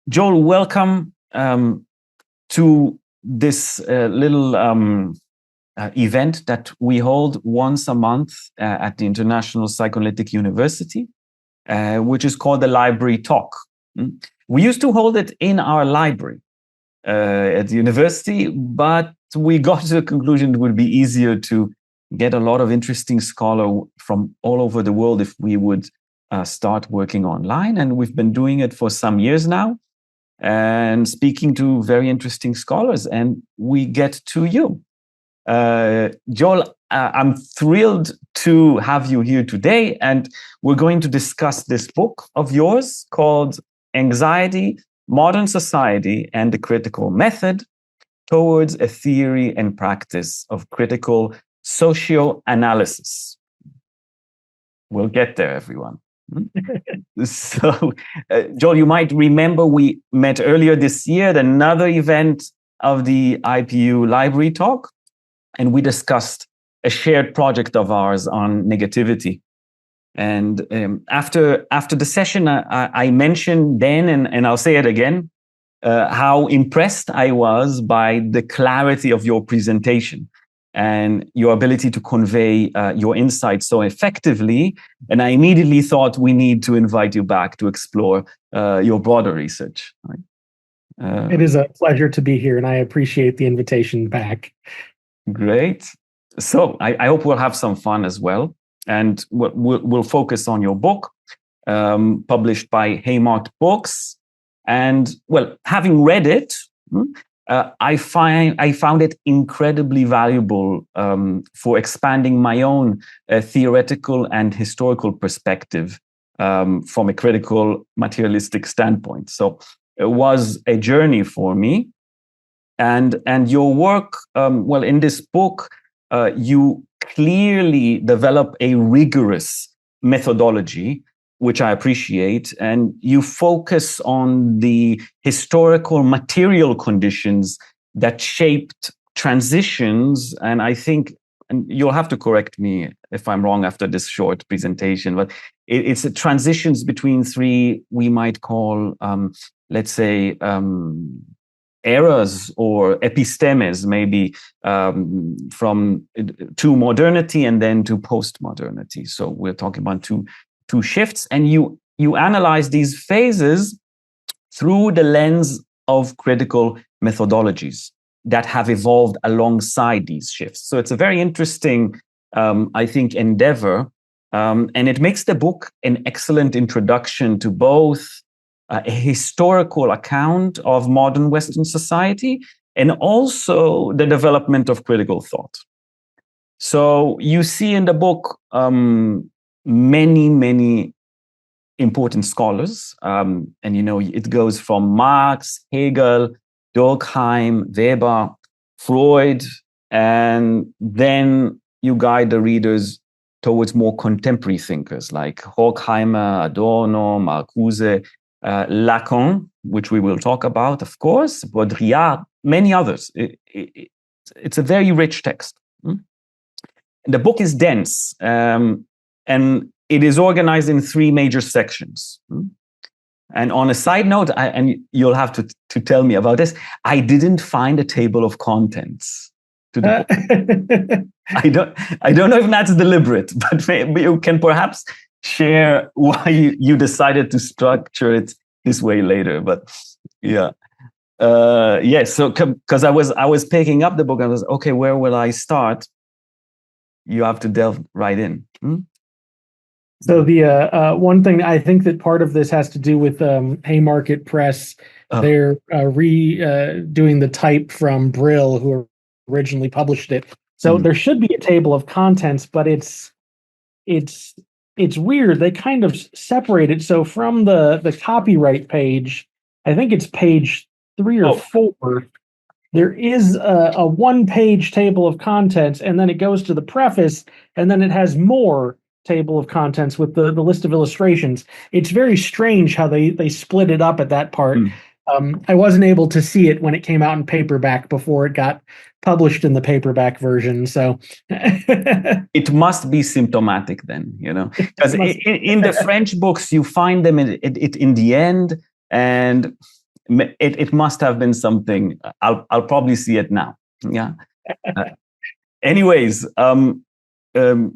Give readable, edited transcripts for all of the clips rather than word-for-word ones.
Joel, welcome to this little event that we hold once a month at the International Psychoanalytic University, which is called the Library Talk. We used to hold it in our library at the university, but we got to the conclusion it would be easier to get a lot of interesting scholars from all over the world if we would start working online. And we've been doing it for some years now and speaking to very interesting scholars. And we get to you. Joel, I'm thrilled to have you here today. And we're going to discuss this book of yours called Anxiety, Modern Society, and the Critical Method Towards a Theory and Practice of Critical Socioanalysis. We'll get there, everyone. So, Joel, you might remember we met earlier this year at another event of the IPU Library Talk, and we discussed a shared project of ours on negativity. And after the session, I mentioned then, and I'll say it again, how impressed I was by the clarity of your presentation and your ability to convey your insights so effectively. And I immediately thought we need to invite you back to explore your broader research. Right? It is a pleasure to be here, and I appreciate the invitation back. Great. So I hope we'll have some fun as well. And we'll focus on your book, published by Haymarket Books. And, well, having read it, I found it incredibly valuable for expanding my own theoretical and historical perspective from a critical materialistic standpoint. So it was a journey for me. And your work, well, in this book, you clearly develop a rigorous methodology, which I appreciate, and you focus on the historical material conditions that shaped transitions. And I think, and you'll have to correct me if I'm wrong after this short presentation, but it's a transitions between three, we might call, let's say, eras or epistemes, maybe from to modernity and then to post-modernity. So we're talking about two shifts, and you analyze these phases through the lens of critical methodologies that have evolved alongside these shifts. So it's a very interesting, I think, endeavor, and it makes the book an excellent introduction to both a historical account of modern Western society and also the development of critical thought. So you see in the book many important scholars, and it goes from Marx, Hegel, Durkheim, Weber, Freud, and then you guide the readers towards more contemporary thinkers like Horkheimer, Adorno, Marcuse, Lacan, which we will talk about, of course, Baudrillard, many others. It's a very rich text. The book is dense, and it is organized in three major sections. And on a side note, and you'll have to tell me about this, I didn't find a table of contents to the book. I don't know if that's deliberate, but maybe you can perhaps share why you decided to structure it this way later. But yeah. So because I was picking up the book, I was, okay, where will I start? You have to delve right in. So the one thing I think that part of this has to do with Haymarket Press. They're redoing the type from Brill, who originally published it. So there should be a table of contents, but it's weird. They kind of separate it. So from the copyright page, I think it's page 3 or 4. There is a one-page table of contents, and then it goes to the preface, and then it has more table of contents with the list of illustrations. It's very strange how they split it up at that part. I wasn't able to see it when it came out in paperback before it got published in the paperback version. So it must be symptomatic then, because in the French books, you find them in the end. And it must have been something. I'll probably see it now. Yeah. Anyways, the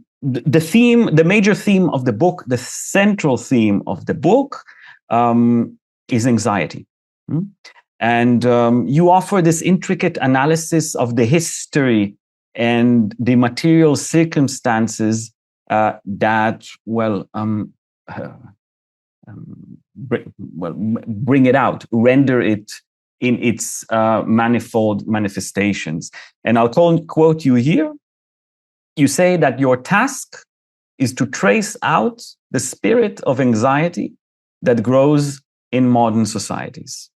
theme, the major theme of the book, the central theme of the book, is anxiety. And you offer this intricate analysis of the history and the material circumstances that, bring it out, render it in its manifold manifestations. And I'll quote you here. You say that your task is to trace out the spirit of anxiety that grows in modern societies.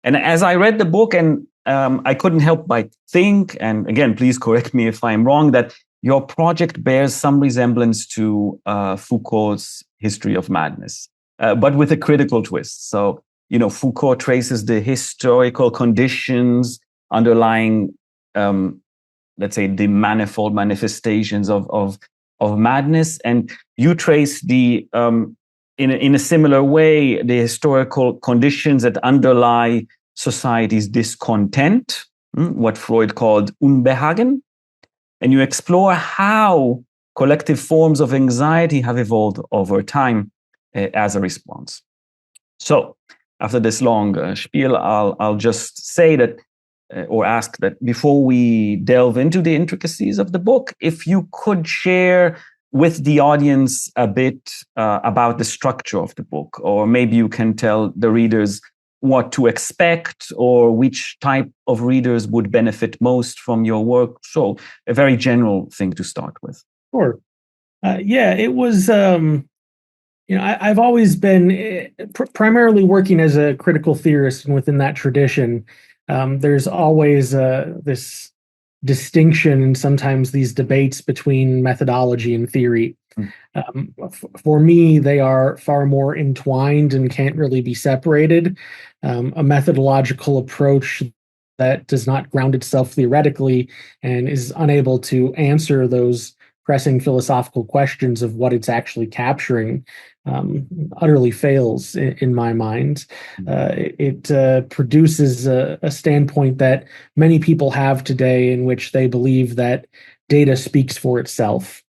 And as I read the book, and I couldn't help but think, and again, please correct me if I'm wrong, that your project bears some resemblance to Foucault's History of Madness, but with a critical twist. So, Foucault traces the historical conditions underlying, let's say, the manifold manifestations of madness, and you trace the in a similar way the historical conditions that underlie society's discontent, what Freud called Unbehagen, and you explore how collective forms of anxiety have evolved over time as a response. So, after this long spiel, I'll just say that, or ask that before we delve into the intricacies of the book, if you could share with the audience a bit about the structure of the book, or maybe you can tell the readers what to expect or which type of readers would benefit most from your work. So a very general thing to start with. Sure. It was, I've always been primarily working as a critical theorist, and within that tradition, there's always this distinction and sometimes these debates between methodology and theory. For me, they are far more entwined and can't really be separated. A methodological approach that does not ground itself theoretically and is unable to answer those pressing philosophical questions of what it's actually capturing utterly fails in my mind. It produces a standpoint that many people have today, in which they believe that data speaks for itself.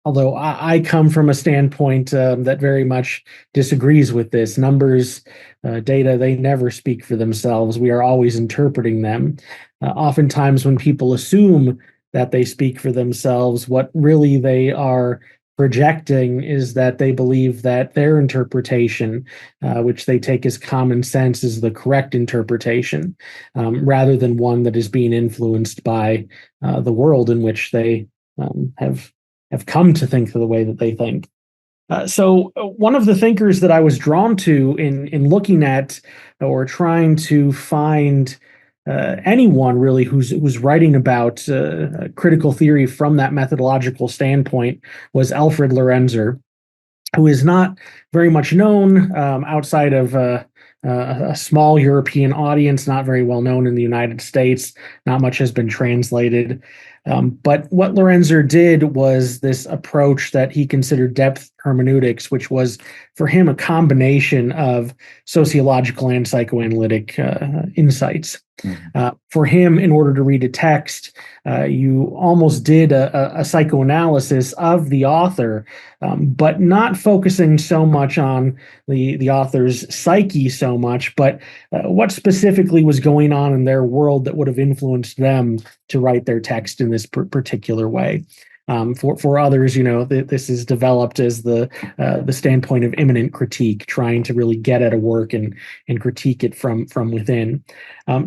Although I come from a standpoint that very much disagrees with this. Numbers, data, they never speak for themselves. We are always interpreting them. Oftentimes when people assume that they speak for themselves, what really they are projecting is that they believe that their interpretation, which they take as common sense, is the correct interpretation, rather than one that is being influenced by the world in which they have come to think the way that they think. So one of the thinkers that I was drawn to in looking at or trying to find anyone really who's writing about critical theory from that methodological standpoint was Alfred Lorenzer, who is not very much known outside of a small European audience, not very well known in the United States. Not much has been translated. But what Lorenzer did was this approach that he considered depth hermeneutics, which was for him a combination of sociological and psychoanalytic insights. For him, in order to read a text, you almost did a psychoanalysis of the author, but not focusing so much on the author's psyche so much, but what specifically was going on in their world that would have influenced them to write their text in this particular way. For others, this is developed as the standpoint of immanent critique, trying to really get at a work and critique it from within.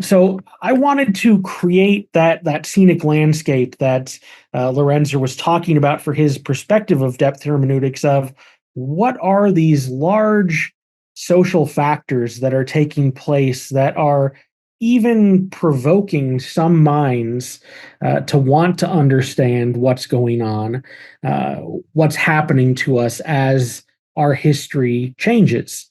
So I wanted to create that scenic landscape that Lorenzer was talking about for his perspective of depth hermeneutics, of what are these large social factors that are taking place that are even provoking some minds to want to understand what's going on, what's happening to us as our history changes.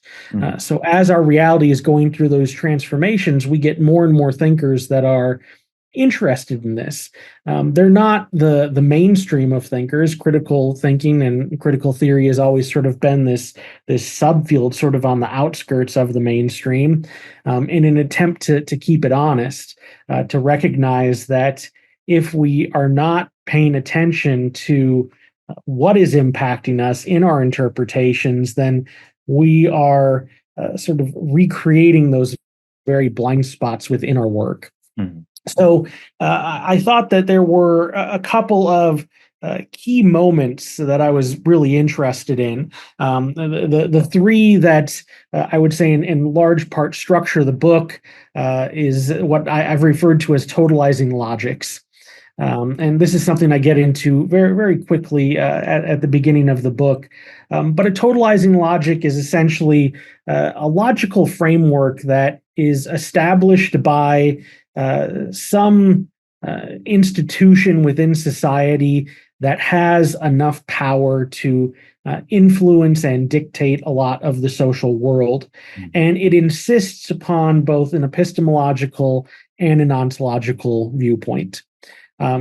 So as our reality is going through those transformations, we get more and more thinkers that are interested in this. They're not the mainstream of thinkers. Critical thinking and critical theory has always sort of been this subfield sort of on the outskirts of the mainstream, in an attempt to keep it honest, to recognize that if we are not paying attention to what is impacting us in our interpretations, then we are sort of recreating those very blind spots within our work. Mm-hmm. So I thought that there were a couple of key moments that I was really interested in. The three that I would say in large part structure the book is what I've referred to as totalizing logics. And this is something I get into very, very quickly at the beginning of the book. But a totalizing logic is essentially a logical framework that is established by some institution within society that has enough power to influence and dictate a lot of the social world. Mm-hmm. And it insists upon both an epistemological and an ontological viewpoint.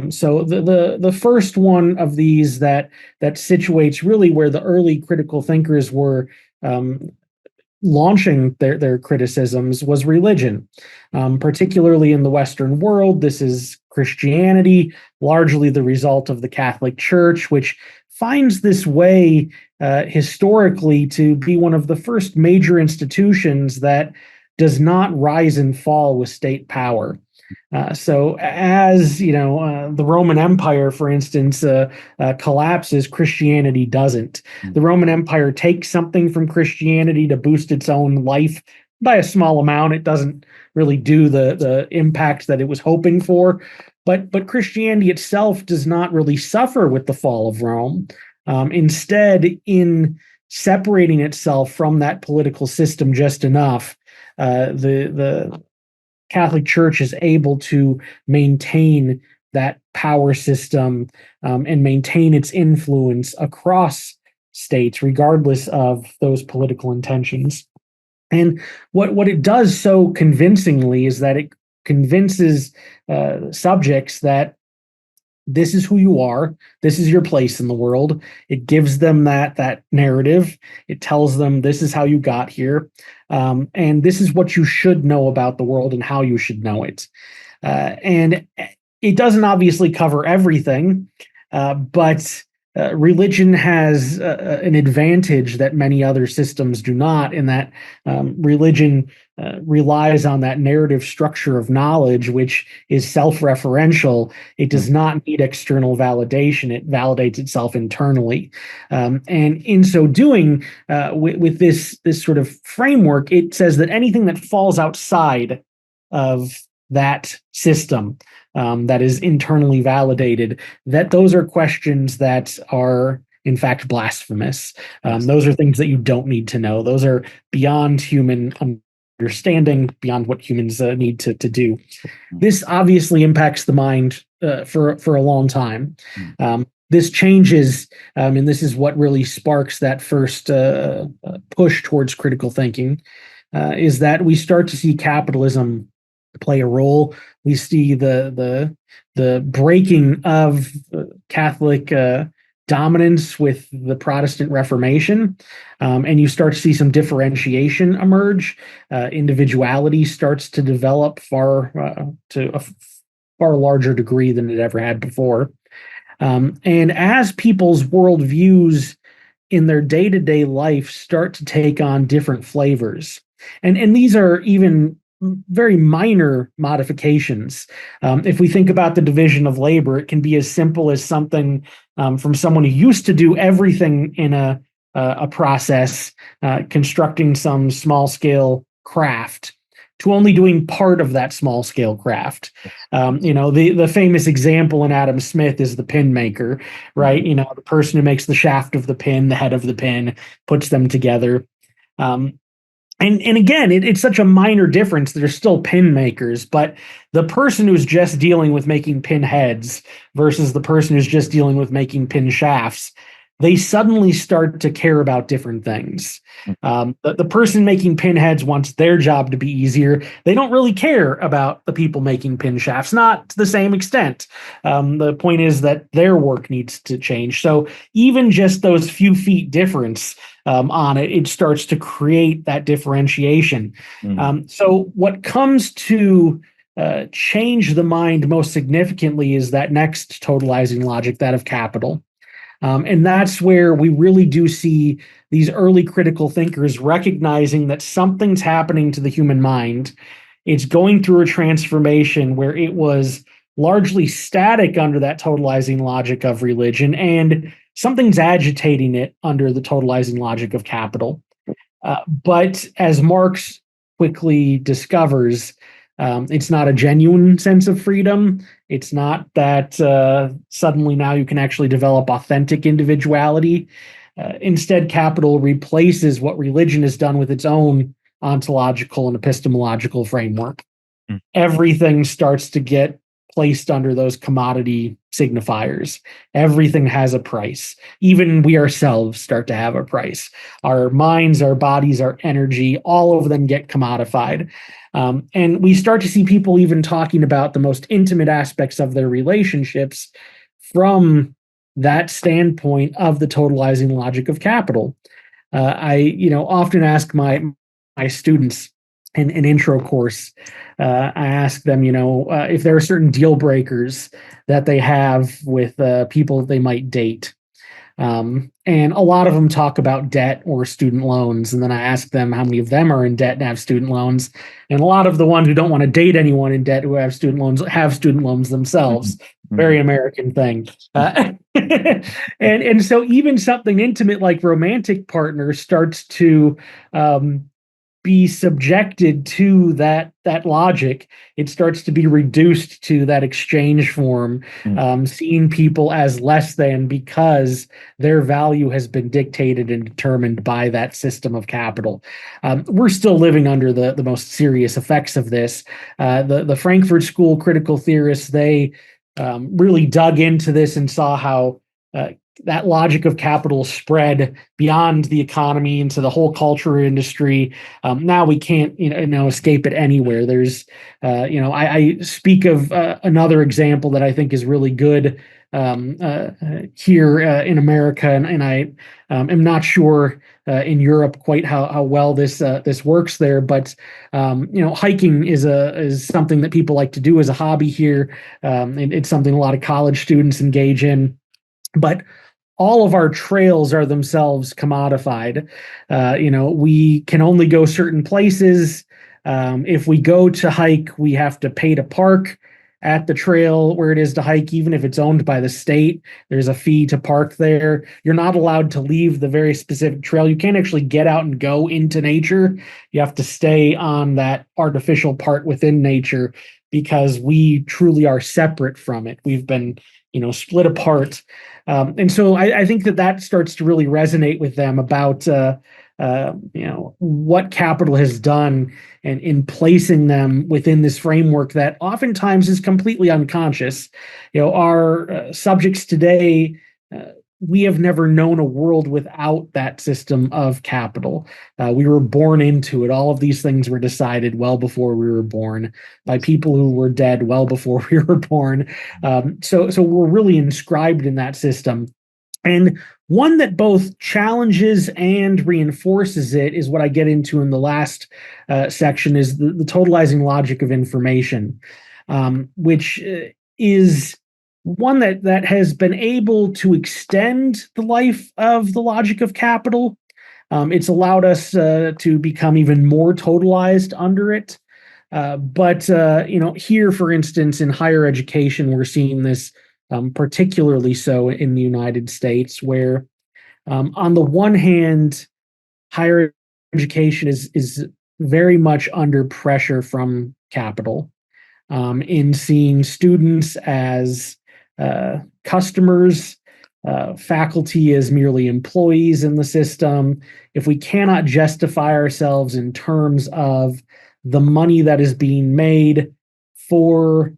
So the first one of these that situates really where the early critical thinkers were launching their criticisms was religion, particularly in the Western world. This is Christianity, largely the result of the Catholic Church, which finds this way historically to be one of the first major institutions that does not rise and fall with state power. So as the Roman Empire, for instance, collapses, Christianity doesn't. The Roman Empire takes something from Christianity to boost its own life by a small amount. It doesn't really do the impact that it was hoping for. But Christianity itself does not really suffer with the fall of Rome. Instead, in separating itself from that political system just enough, the Catholic Church is able to maintain that power system and maintain its influence across states, regardless of those political intentions. And what it does so convincingly is that it convinces subjects that this is who you are, this is your place in the world. It gives them that narrative. It tells them this is how you got here, and this is what you should know about the world and how you should know it. And it doesn't obviously cover everything, but religion has an advantage that many other systems do not, in that religion relies on that narrative structure of knowledge, which is self-referential. It does not need external validation. It validates itself internally. And in so doing, with this sort of framework, it says that anything that falls outside of that system, that is internally validated, that those are questions that are in fact blasphemous. Those are things that you don't need to know. Those are beyond human understanding, beyond what humans need to do. This obviously impacts the mind for a long time. This changes, and this is what really sparks that first push towards critical thinking, is that we start to see capitalism play a role. We see the breaking of Catholic dominance with the Protestant Reformation, and you start to see some differentiation emerge. Individuality starts to develop to a far larger degree than it ever had before. And as people's worldviews in their day-to-day life start to take on different flavors, and these are even very minor modifications. If we think about the division of labor, it can be as simple as something from someone who used to do everything in a process, constructing some small-scale craft, to only doing part of that small-scale craft. The famous example in Adam Smith is the pin maker, right? The person who makes the shaft of the pin, the head of the pin, puts them together. And again, it's such a minor difference. They're still pin makers, but the person who's just dealing with making pin heads versus the person who's just dealing with making pin shafts, they suddenly start to care about different things. The person making pinheads wants their job to be easier. They don't really care about the people making pin shafts, not to the same extent. The point is that their work needs to change. So even just those few feet difference on it, it starts to create that differentiation. So what comes to change the mind most significantly is that next totalizing logic, that of capital. And that's where we really do see these early critical thinkers recognizing that something's happening to the human mind. It's going through a transformation where it was largely static under that totalizing logic of religion, and something's agitating it under the totalizing logic of capital. But as Marx quickly discovers, it's not a genuine sense of freedom. It's not that suddenly now you can actually develop authentic individuality. Instead, capital replaces what religion has done with its own ontological and epistemological framework. Everything starts to get placed under those commodity signifiers. Everything has a price. Even we ourselves start to have a price. Our minds, our bodies, our energy, all of them get commodified. And we start to see people even talking about the most intimate aspects of their relationships from that standpoint of the totalizing logic of capital. I often ask my students in an intro course, I ask them, if there are certain deal breakers that they have with people they might date. And a lot of them talk about debt or student loans. And then I ask them how many of them are in debt and have student loans. And a lot of the ones who don't want to date anyone in debt who have student loans themselves. Very American thing. And so even something intimate like romantic partners starts to be subjected to that logic. It starts to be reduced to that exchange form, seeing people as less than because their value has been dictated and determined by that system of capital. We're still living under the most serious effects of this. The Frankfurt School critical theorists, they really dug into this and saw how that logic of capital spread beyond the economy into the whole culture industry. Now we can't, escape it anywhere. There's, I speak of another example that I think is really good here in America, and I am not sure in Europe quite how well this works there. But hiking is something that people like to do as a hobby here. It's something a lot of college students engage in, but all of our trails are themselves commodified. We can only go certain places. If we go to hike, we have to pay to park at the trail where it is to hike, even if it's owned by the state. There's a fee to park there. You're not allowed to leave the very specific trail. You can't actually get out and go into nature. You have to stay on that artificial part within nature because we truly are separate from it. We've been split apart. And so I think that starts to really resonate with them about, what capital has done and in placing them within this framework that oftentimes is completely unconscious. Our subjects today, we have never known a world without that system of capital. We were born into it. All of these things were decided well before we were born by people who were dead well before we were born. So we're really inscribed in that system. And one that both challenges and reinforces it is what I get into in the last section, is the totalizing logic of information, which is one that has been able to extend the life of the logic of capital. It's allowed us to become even more totalized under it. But here, for instance, in higher education, we're seeing this particularly so in the United States, where on the one hand, higher education is very much under pressure from capital in seeing students as customers, faculty as merely employees in the system. If we cannot justify ourselves in terms of the money that is being made for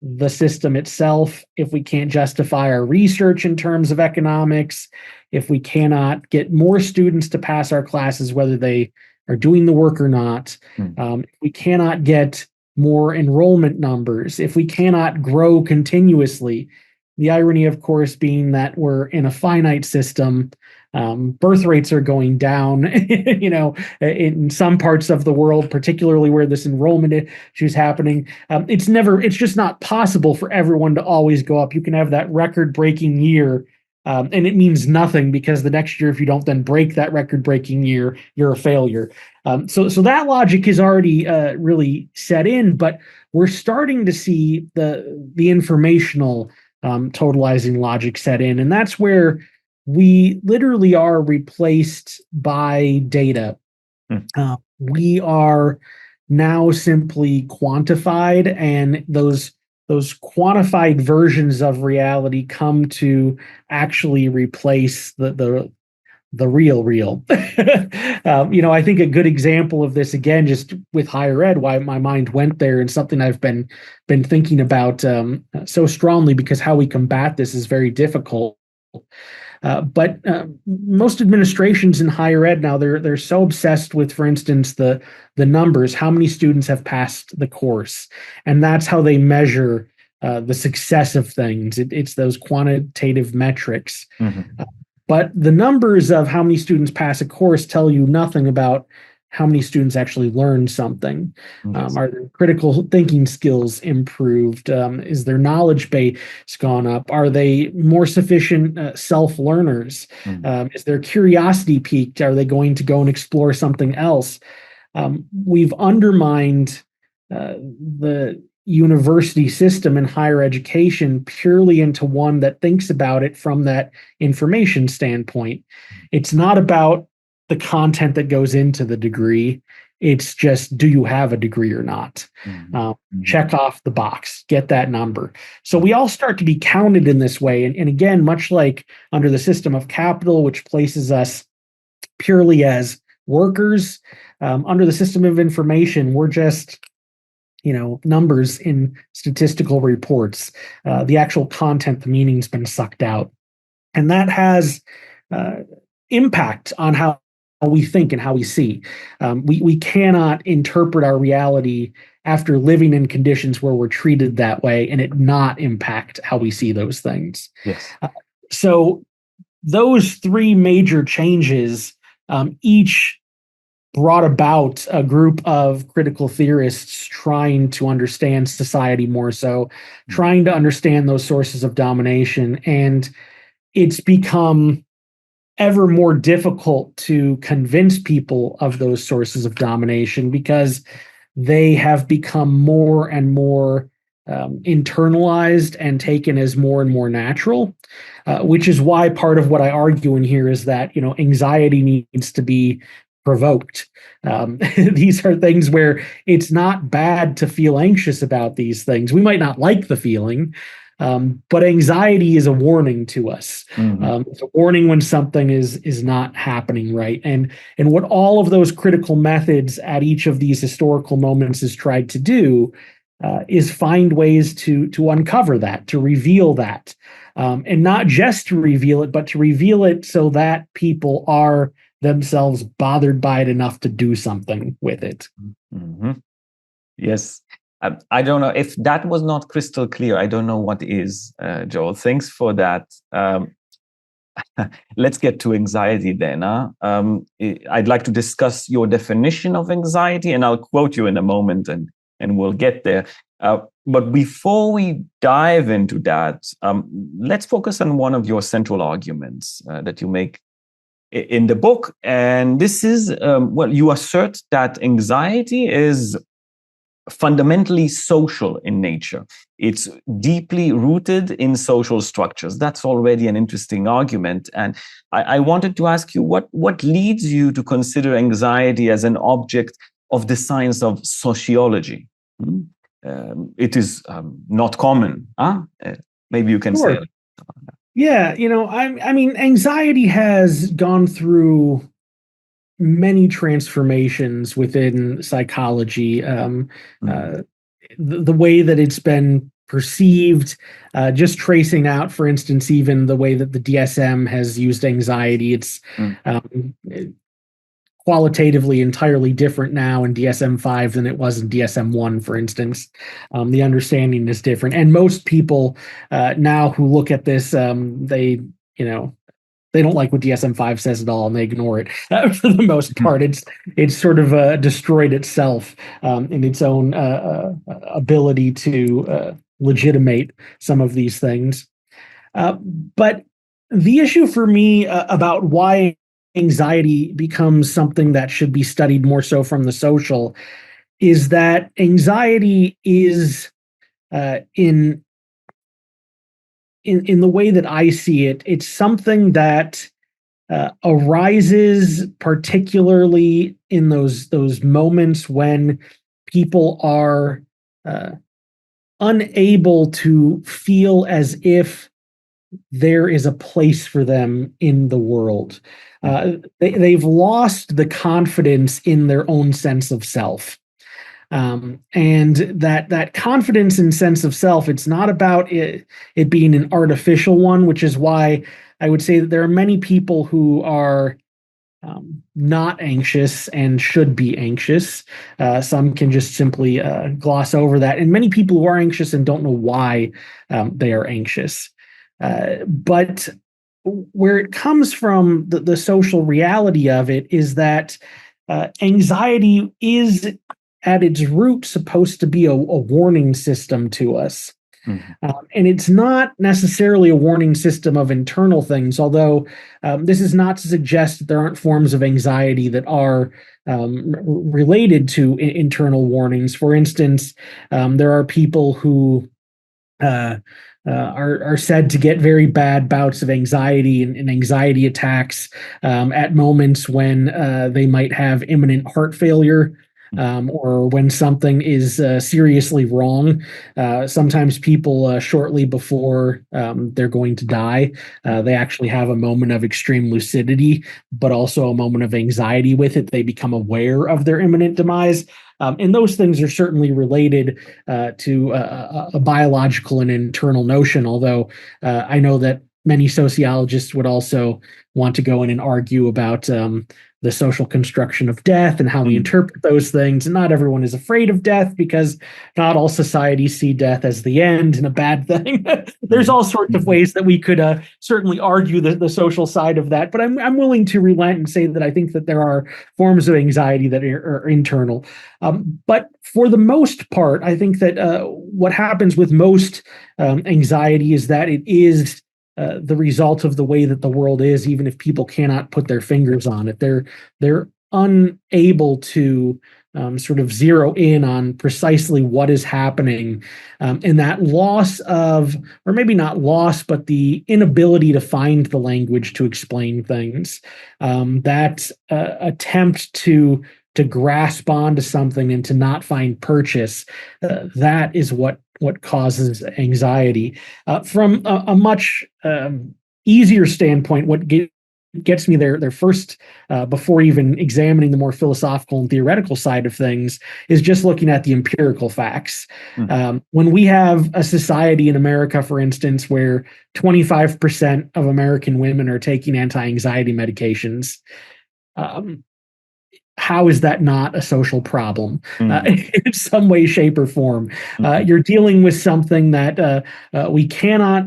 the system itself, if we can't justify our research in terms of economics, if we cannot get more students to pass our classes, whether they are doing the work or not, if we cannot get more enrollment numbers, if we cannot grow continuously, the irony, of course, being that we're in a finite system. Birth rates are going down, in some parts of the world, particularly where this enrollment issue is happening. It's just not possible for everyone to always go up. You can have that record-breaking year, and it means nothing because the next year, if you don't then break that record-breaking year, you're a failure. So that logic is already really set in, but we're starting to see the informational totalizing logic set in, and that's where we literally are replaced by data. We are now simply quantified, and those quantified versions of reality come to actually replace the real. I think a good example of this, again, just with higher ed, why my mind went there, and something I've been thinking about so strongly, because how we combat this is very difficult. But most administrations in higher ed now, they're so obsessed with, for instance, the numbers, how many students have passed the course, and that's how they measure the success of things. It's those quantitative metrics. But the numbers of how many students pass a course tell you nothing about how many students actually learn something. Are their critical thinking skills improved? Is their knowledge base gone up? Are they more sufficient self-learners? Is their curiosity piqued? Are they going to go and explore something else? We've undermined the university system and higher education purely into one that thinks about it from that information standpoint. It's not about the content that goes into the degree. It's just, do you have a degree or not? Check off the box, get that number. So we all start to be counted in this way. And again, much like under the system of capital, which places us purely as workers, under the system of information, we're just numbers in statistical reports. The actual content, the meaning's been sucked out. And that has impact on how we think and how we see. We cannot interpret our reality after living in conditions where we're treated that way and it not impact how we see those things. Yes. So those three major changes, each brought about a group of critical theorists trying to understand society more so, trying to understand those sources of domination. And it's become ever more difficult to convince people of those sources of domination because they have become more and more internalized and taken as more and more natural, which is why part of what I argue in here is that, anxiety needs to be provoked. These are things where it's not bad to feel anxious about these things. We might not like the feeling, but anxiety is a warning to us. It's a warning when something is not happening right. And what all of those critical methods at each of these historical moments has tried to do is find ways to uncover that, to reveal that, and not just to reveal it, but to reveal it so that people are themselves bothered by it enough to do something with it. Yes. I don't know if that was not crystal clear. I don't know what is, Joel. Thanks for that. Let's get to anxiety then. I'd like to discuss your definition of anxiety, and I'll quote you in a moment, and we'll get there. But before we dive into that, let's focus on one of your central arguments that you make in the book. And this is, you assert that anxiety is fundamentally social in nature. It's deeply rooted in social structures. That's already an interesting argument. And I wanted to ask you, what leads you to consider anxiety as an object of the science of sociology? It is not common. Maybe you can say it. Yeah, I mean, anxiety has gone through many transformations within psychology. The way that it's been perceived, just tracing out, for instance, even the way that the DSM has used anxiety. It's qualitatively entirely different now in DSM-5 than it was in DSM-1, for instance. The understanding is different. And most people now who look at this, they don't like what DSM-5 says at all, and they ignore it for the most part. It's sort of destroyed itself in its own ability to legitimate some of these things. But the issue for me about why anxiety becomes something that should be studied more so from the social is that anxiety is in the way that I see it, it's something that arises particularly in those moments when people are unable to feel as if there is a place for them in the world. They've lost the confidence in their own sense of self. And that confidence and sense of self, it's not about it being an artificial one, which is why I would say that there are many people who are not anxious and should be anxious. Some can just simply gloss over that. And many people who are anxious and don't know why they are anxious. But where it comes from, the social reality of it is that anxiety is at its root supposed to be a warning system to us. And it's not necessarily a warning system of internal things, although this is not to suggest that there aren't forms of anxiety that are related to internal warnings. For instance, there are people who are said to get very bad bouts of anxiety and anxiety attacks at moments when they might have imminent heart failure. Or when something is seriously wrong. Sometimes people shortly before they're going to die, they actually have a moment of extreme lucidity, but also a moment of anxiety with it. They become aware of their imminent demise. And those things are certainly related to a biological and internal notion, although I know that many sociologists would also want to go in and argue about the social construction of death and how we interpret those things. And not everyone is afraid of death because not all societies see death as the end and a bad thing. There's all sorts of ways that we could certainly argue the social side of that. But I'm willing to relent and say that I think that there are forms of anxiety that are internal. But for the most part, I think that what happens with most anxiety is that it is the result of the way that the world is, even if people cannot put their fingers on it. They're unable to sort of zero in on precisely what is happening. And that loss of, or maybe not loss, but the inability to find the language to explain things, that attempt to grasp onto something and to not find purchase, that is what causes anxiety. From a much easier standpoint, what gets me there first, before even examining the more philosophical and theoretical side of things, is just looking at the empirical facts. When we have a society in America, for instance, where 25% of American women are taking anti-anxiety medications, how is that not a social problem in some way, shape, or form? You're dealing with something that we cannot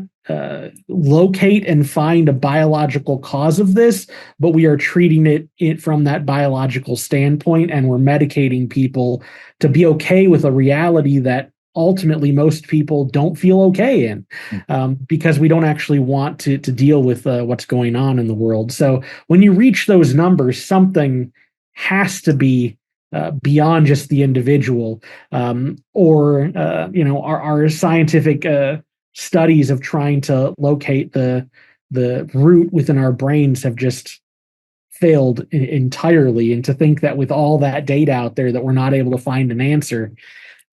locate and find a biological cause of this, but we are treating it from that biological standpoint, and we're medicating people to be okay with a reality that ultimately most people don't feel okay in, because we don't actually want to deal with what's going on in the world. So when you reach those numbers, something has to be beyond just the individual, or our scientific studies of trying to locate the root within our brains have just failed entirely. And to think that with all that data out there that we're not able to find an answer,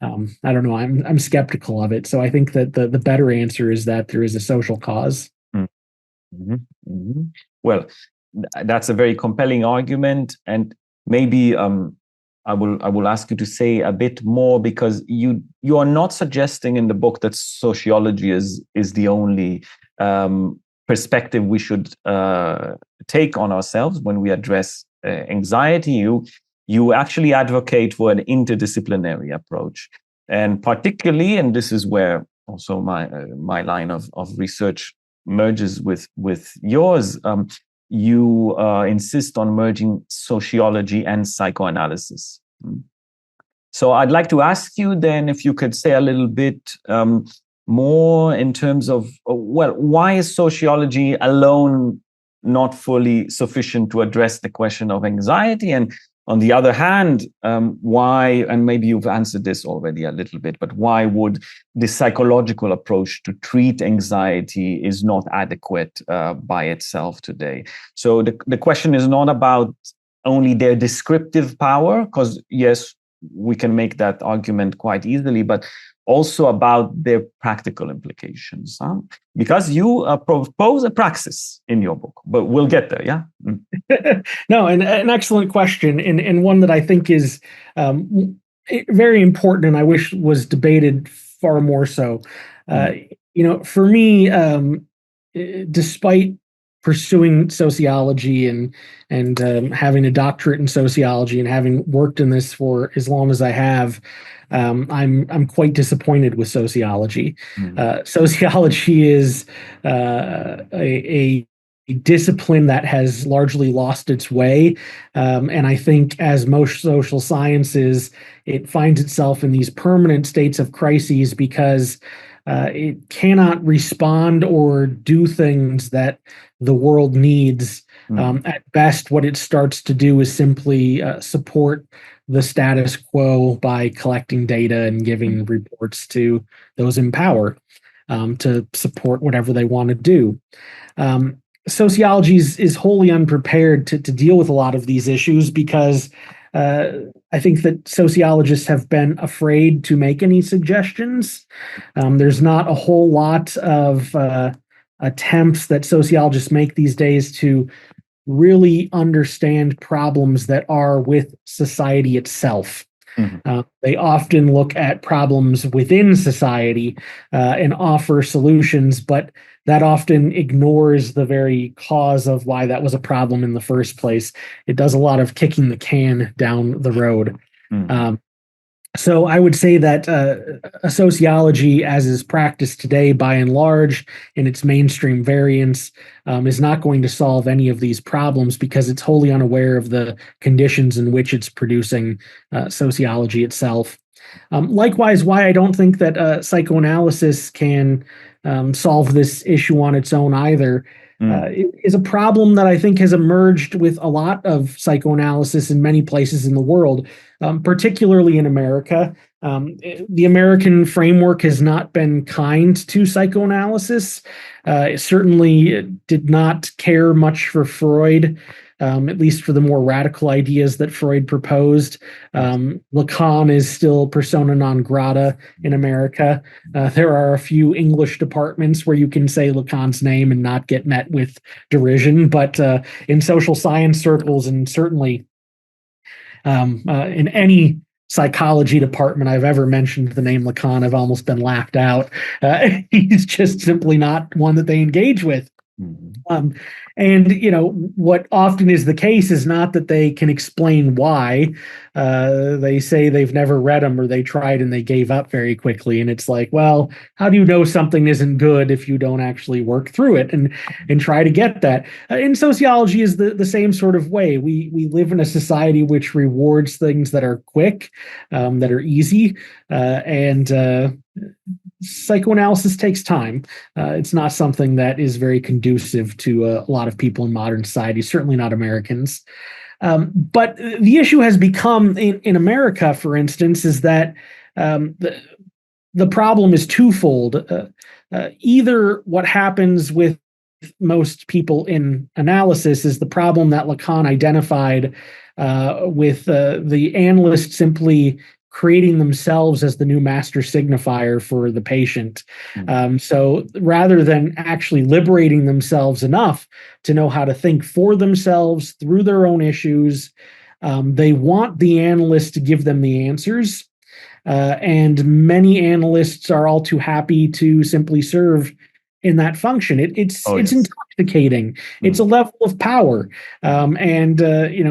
I don't know. I'm skeptical of it. So I think that the better answer is that there is a social cause. Well, that's a very compelling argument, and maybe I will ask you to say a bit more, because you are not suggesting in the book that sociology is the only perspective we should take on ourselves when we address anxiety. You actually advocate for an interdisciplinary approach, and particularly, and this is where also my line of research merges with yours. You insist on merging sociology and psychoanalysis. So I'd like to ask you then if you could say a little bit more in terms of, well, why is sociology alone not fully sufficient to address the question of anxiety? And on the other hand, why, and maybe you've answered this already a little bit, but why would the psychological approach to treat anxiety is not adequate by itself today? So the question is not about only their descriptive power, because yes, we can make that argument quite easily, but also about their practical implications. Because you propose a praxis in your book, but we'll get there, yeah? No, an excellent question, and one that I think is very important, and I wish was debated far more so. For me, despite pursuing sociology and having a doctorate in sociology and having worked in this for as long as I have, I'm quite disappointed with sociology. Sociology is a discipline that has largely lost its way, and I think, as most social sciences, it finds itself in these permanent states of crises because it cannot respond or do things that the world needs. At best, what it starts to do is simply support the status quo by collecting data and giving reports to those in power to support whatever they want to do. Sociology is wholly unprepared to deal with a lot of these issues because I think that sociologists have been afraid to make any suggestions. There's not a whole lot of attempts that sociologists make these days to really understand problems that are with society itself. They often look at problems within society and offer solutions, but that often ignores the very cause of why that was a problem in the first place. It does a lot of kicking the can down the road. So I would say that a sociology, as is practiced today by and large in its mainstream variants, is not going to solve any of these problems because it's wholly unaware of the conditions in which it's producing sociology itself. Likewise, why I don't think that psychoanalysis can solve this issue on its own either is a problem that I think has emerged with a lot of psychoanalysis in many places in the world, particularly in America. The American framework has not been kind to psychoanalysis. It certainly did not care much for Freud, at least for the more radical ideas that Freud proposed. Lacan is still persona non grata in America. There are a few English departments where you can say Lacan's name and not get met with derision, but in social science circles, and certainly in any psychology department I've ever mentioned the name Lacan, I've almost been laughed out. He's just simply not one that they engage with. And, what often is the case is not that they can explain why. They say they've never read them, or they tried and they gave up very quickly. And it's like, well, how do you know something isn't good if you don't actually work through it and try to get that? In sociology is the same sort of way. We live in a society which rewards things that are quick, that are easy, and psychoanalysis takes time. It's not something that is very conducive to a lot of people in modern society, certainly not Americans. But the issue has become, in America, for instance, is that the problem is twofold. Either what happens with most people in analysis is the problem that Lacan identified with the analyst simply creating themselves as the new master signifier for the patient. So rather than actually liberating themselves enough to know how to think for themselves through their own issues, They want the analyst to give them the answers. And many analysts are all too happy to simply serve in that function. It's intoxicating. It's a level of power, and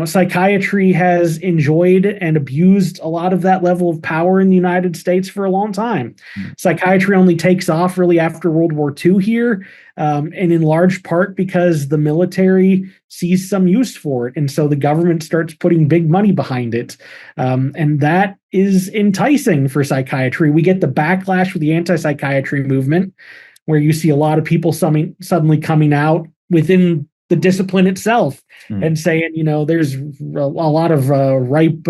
psychiatry has enjoyed and abused a lot of that level of power in the United States for a long time. Psychiatry only takes off really after World War II here, and in large part because the military sees some use for it, and so the government starts putting big money behind it, and that is enticing for psychiatry. We get the backlash with the anti-psychiatry movement, where you see a lot of people suddenly coming out within the discipline itself and saying, there's a lot of ripe,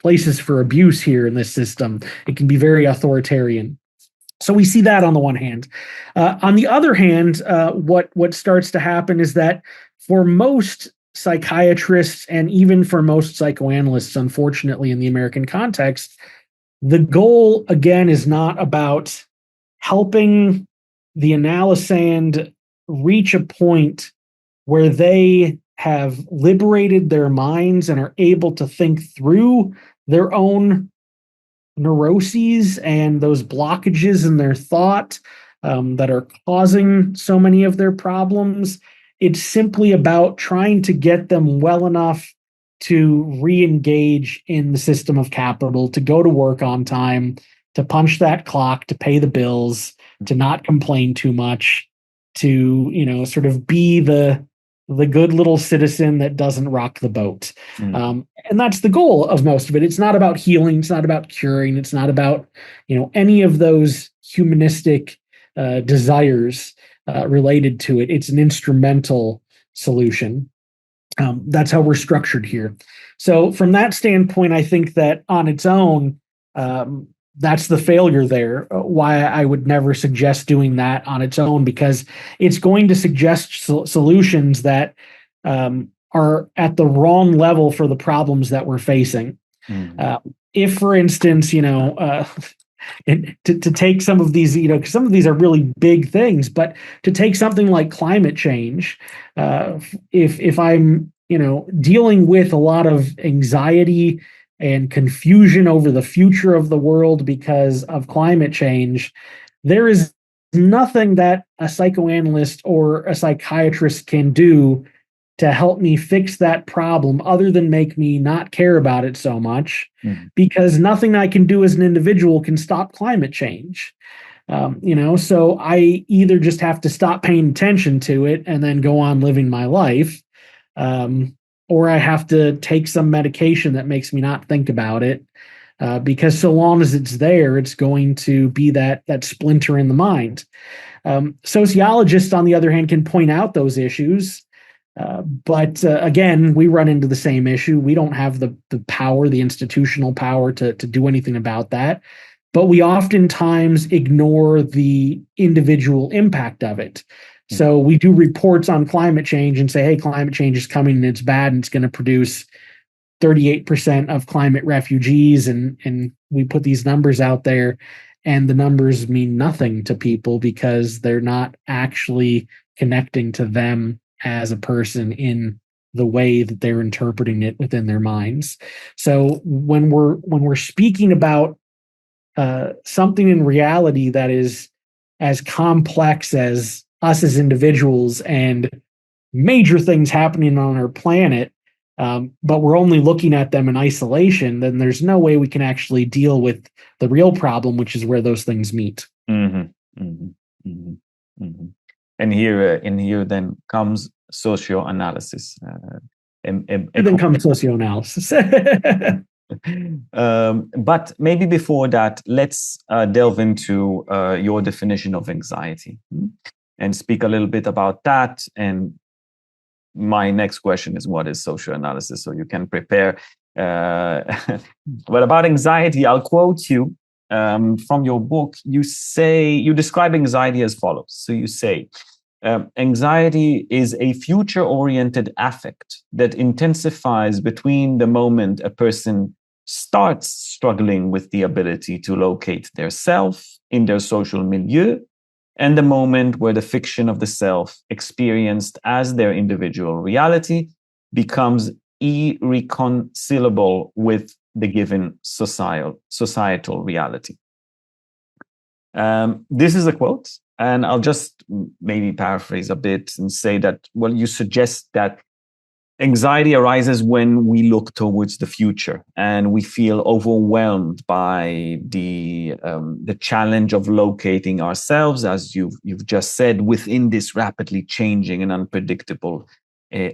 places for abuse here in this system. It can be very authoritarian. So we see that on the one hand. On the other hand, what starts to happen is that for most psychiatrists and even for most psychoanalysts, unfortunately, in the American context, the goal, again, is not about helping the analysand reach a point where they have liberated their minds and are able to think through their own neuroses and those blockages in their thought that are causing so many of their problems. It's simply about trying to get them well enough to re-engage in the system of capital, to go to work on time, to punch that clock, to pay the bills, to not complain too much, to, sort of be the good little citizen that doesn't rock the boat. And that's the goal of most of it. It's not about healing. It's not about curing. It's not about, any of those humanistic desires related to it. It's an instrumental solution. That's how we're structured here. So from that standpoint, I think that on its own, that's the failure there. Why I would never suggest doing that on its own, because it's going to suggest solutions that are at the wrong level for the problems that we're facing. If, for instance, to take some of these, because some of these are really big things, but to take something like climate change, if I'm, dealing with a lot of anxiety and confusion over the future of the world because of climate change, there is nothing that a psychoanalyst or a psychiatrist can do to help me fix that problem other than make me not care about it so much, because nothing I can do as an individual can stop climate change. So I either just have to stop paying attention to it and then go on living my life, or I have to take some medication that makes me not think about it, because so long as it's there, it's going to be that splinter in the mind. Sociologists, on the other hand, can point out those issues, but again, we run into the same issue. We don't have the power, the institutional power to do anything about that, but we oftentimes ignore the individual impact of it. So we do reports on climate change and say, hey, climate change is coming and it's bad and it's going to produce 38% of climate refugees. And we put these numbers out there, and the numbers mean nothing to people because they're not actually connecting to them as a person in the way that they're interpreting it within their minds. So when we're speaking about something in reality that is as complex as us as individuals and major things happening on our planet, but we're only looking at them in isolation, then there's no way we can actually deal with the real problem, which is where those things meet. And here then comes socioanalysis. Then comes socioanalysis. But maybe before that, let's delve into your definition of anxiety and speak a little bit about that. And my next question is, what is socioanalysis? So you can prepare. But about anxiety, I'll quote you from your book. You describe anxiety as follows. So you say, anxiety is a future-oriented affect that intensifies between the moment a person starts struggling with the ability to locate their self in their social milieu, and the moment where the fiction of the self, experienced as their individual reality, becomes irreconcilable with the given societal reality. This is a quote, and I'll just maybe paraphrase a bit and say that, well, you suggest that anxiety arises when we look towards the future and we feel overwhelmed by the challenge of locating ourselves, as you've just said, within this rapidly changing and unpredictable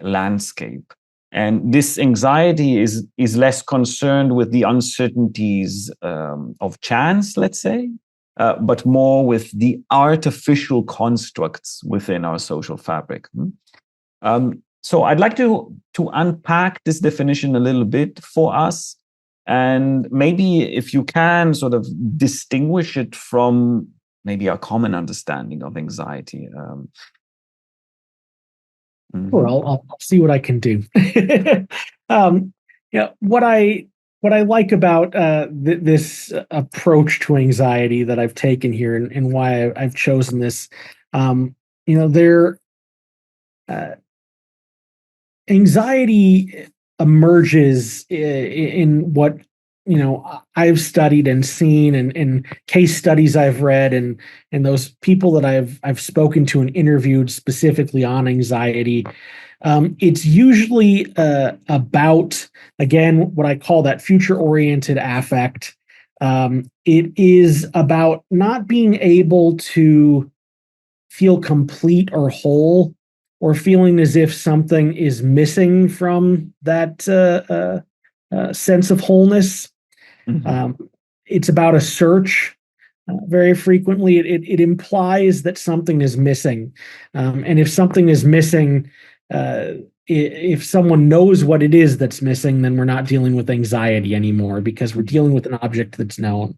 landscape. And this anxiety is less concerned with the uncertainties of chance, let's say, but more with the artificial constructs within our social fabric. So I'd like to unpack this definition a little bit for us, and maybe if you can sort of distinguish it from maybe our common understanding of anxiety. Sure, I'll see what I can do. What I like about this approach to anxiety that I've taken here, and why I've chosen this, anxiety emerges in what I've studied and seen, and case studies I've read, and those people that I've spoken to and interviewed specifically on anxiety. It's usually about, again, what I call that future-oriented affect. It is about not being able to feel complete or whole, or feeling as if something is missing from that sense of wholeness. Mm-hmm. It's about a search. Very frequently, it implies that something is missing. And if something is missing, if someone knows what it is that's missing, then we're not dealing with anxiety anymore, because we're dealing with an object that's known.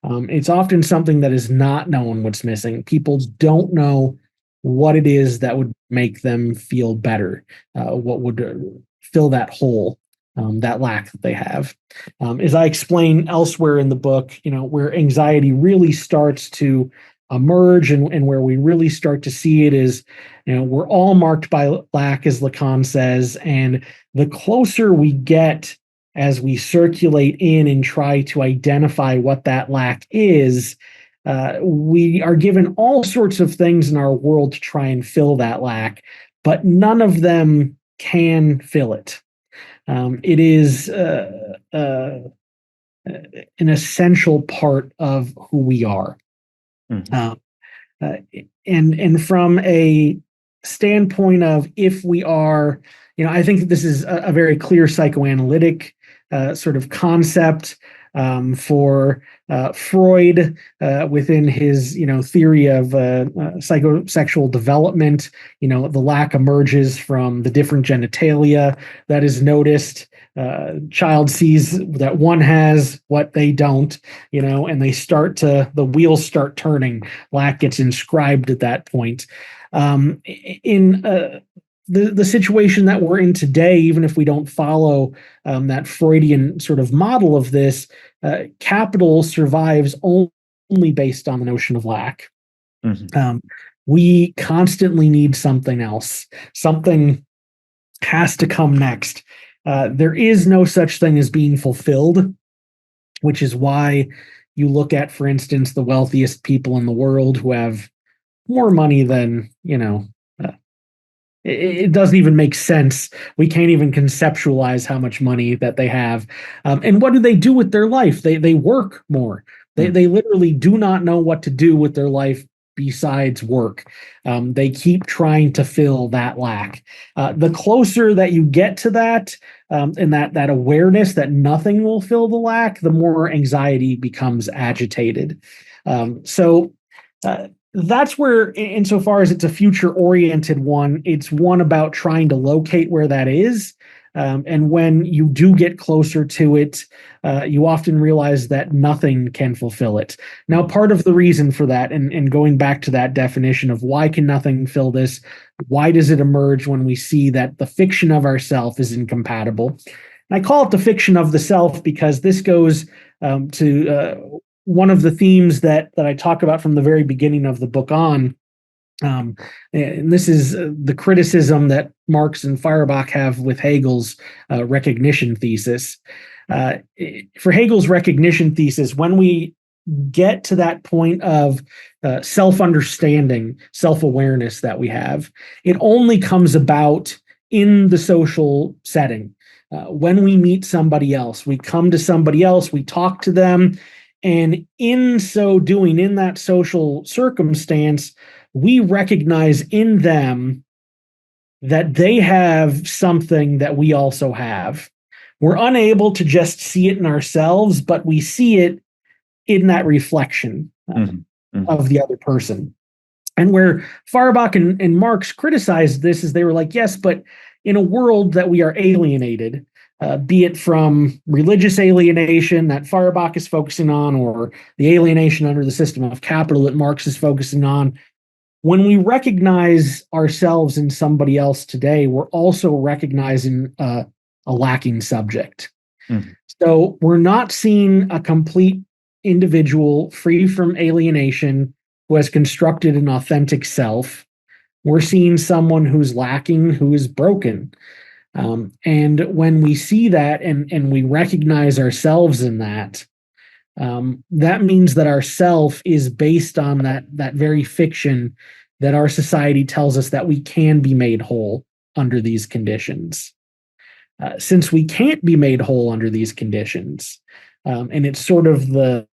It's often something that is not known what's missing. People don't know what it is that would make them feel better, what would fill that hole, that lack that they have. As I explain elsewhere in the book, where anxiety really starts to emerge, and where we really start to see it is, we're all marked by lack, as Lacan says, and the closer we get as we circulate in and try to identify what that lack is, we are given all sorts of things in our world to try and fill that lack, but none of them can fill it. It is an essential part of who we are. Mm-hmm. And from a standpoint of, if we are, I think that this is a very clear psychoanalytic sort of concept. For Freud, within his theory of psychosexual development, the lack emerges from the different genitalia that is noticed. Child sees that one has what they don't, and the wheels start turning. Lack gets inscribed at that point. The situation that we're in today, even if we don't follow that Freudian sort of model of this, capital survives only based on the notion of lack. Mm-hmm. We constantly need something else. Something has to come next. There is no such thing as being fulfilled, which is why you look at, for instance, the wealthiest people in the world who have more money than, it doesn't even make sense. We can't even conceptualize how much money that they have. And what do they do with their life? They work more. They literally do not know what to do with their life besides work. They keep trying to fill that lack. The closer that you get to that, and that awareness that nothing will fill the lack, the more anxiety becomes agitated. That's where, insofar as it's a future-oriented one, it's one about trying to locate where that is. And when you do get closer to it, you often realize that nothing can fulfill it. Now, part of the reason for that, and going back to that definition of why can nothing fill this, why does it emerge when we see that the fiction of ourself is incompatible? And I call it the fiction of the self because this goes to one of the themes that I talk about from the very beginning of the book on, And this is the criticism that Marx and Feuerbach have with Hegel's recognition thesis. For Hegel's recognition thesis, when we get to that point of self-understanding, self-awareness that we have, it only comes about in the social setting. When we meet somebody else, we come to somebody else, we talk to them, and in so doing, in that social circumstance, we recognize in them that they have something that we also have. We're unable to just see it in ourselves, but we see it in that reflection of the other person. And where Feuerbach and Marx criticized this is they were like, yes, but in a world that we are alienated, be it from religious alienation that Feuerbach is focusing on, or the alienation under the system of capital that Marx is focusing on, when we recognize ourselves in somebody else today, we're also recognizing a lacking subject. So we're not seeing a complete individual free from alienation who has constructed an authentic self. We're seeing someone who's lacking, who is broken. And when we see that and we recognize ourselves in that, that means that our self is based on that very fiction that our society tells us that we can be made whole under these conditions. Since we can't be made whole under these conditions, and it's sort of the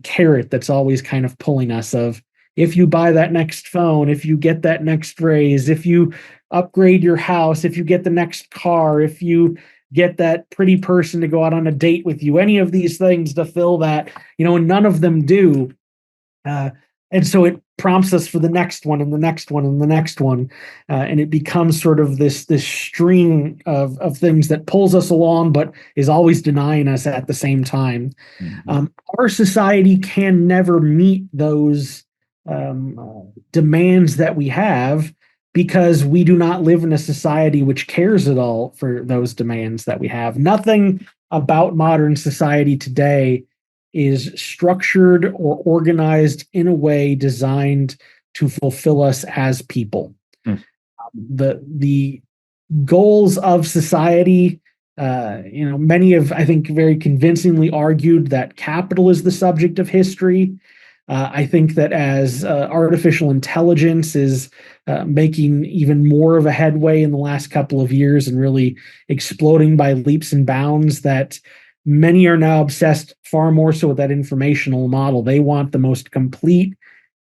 carrot that's always kind of pulling us of, if you buy that next phone, if you get that next raise, if you upgrade your house, if you get the next car, if you get that pretty person to go out on a date with you, any of these things to fill that, and none of them do. And so it prompts us for the next one and the next one and the next one. And it becomes sort of this string of things that pulls us along, but is always denying us at the same time. Our society can never meet those demands that we have, because we do not live in a society which cares at all for those demands that we have. Nothing about modern society today is structured or organized in a way designed to fulfill us as people. The goals of society, many have, I think, very convincingly argued that capital is the subject of history. I think that as artificial intelligence is making even more of a headway in the last couple of years and really exploding by leaps and bounds, that many are now obsessed far more so with that informational model. They want the most complete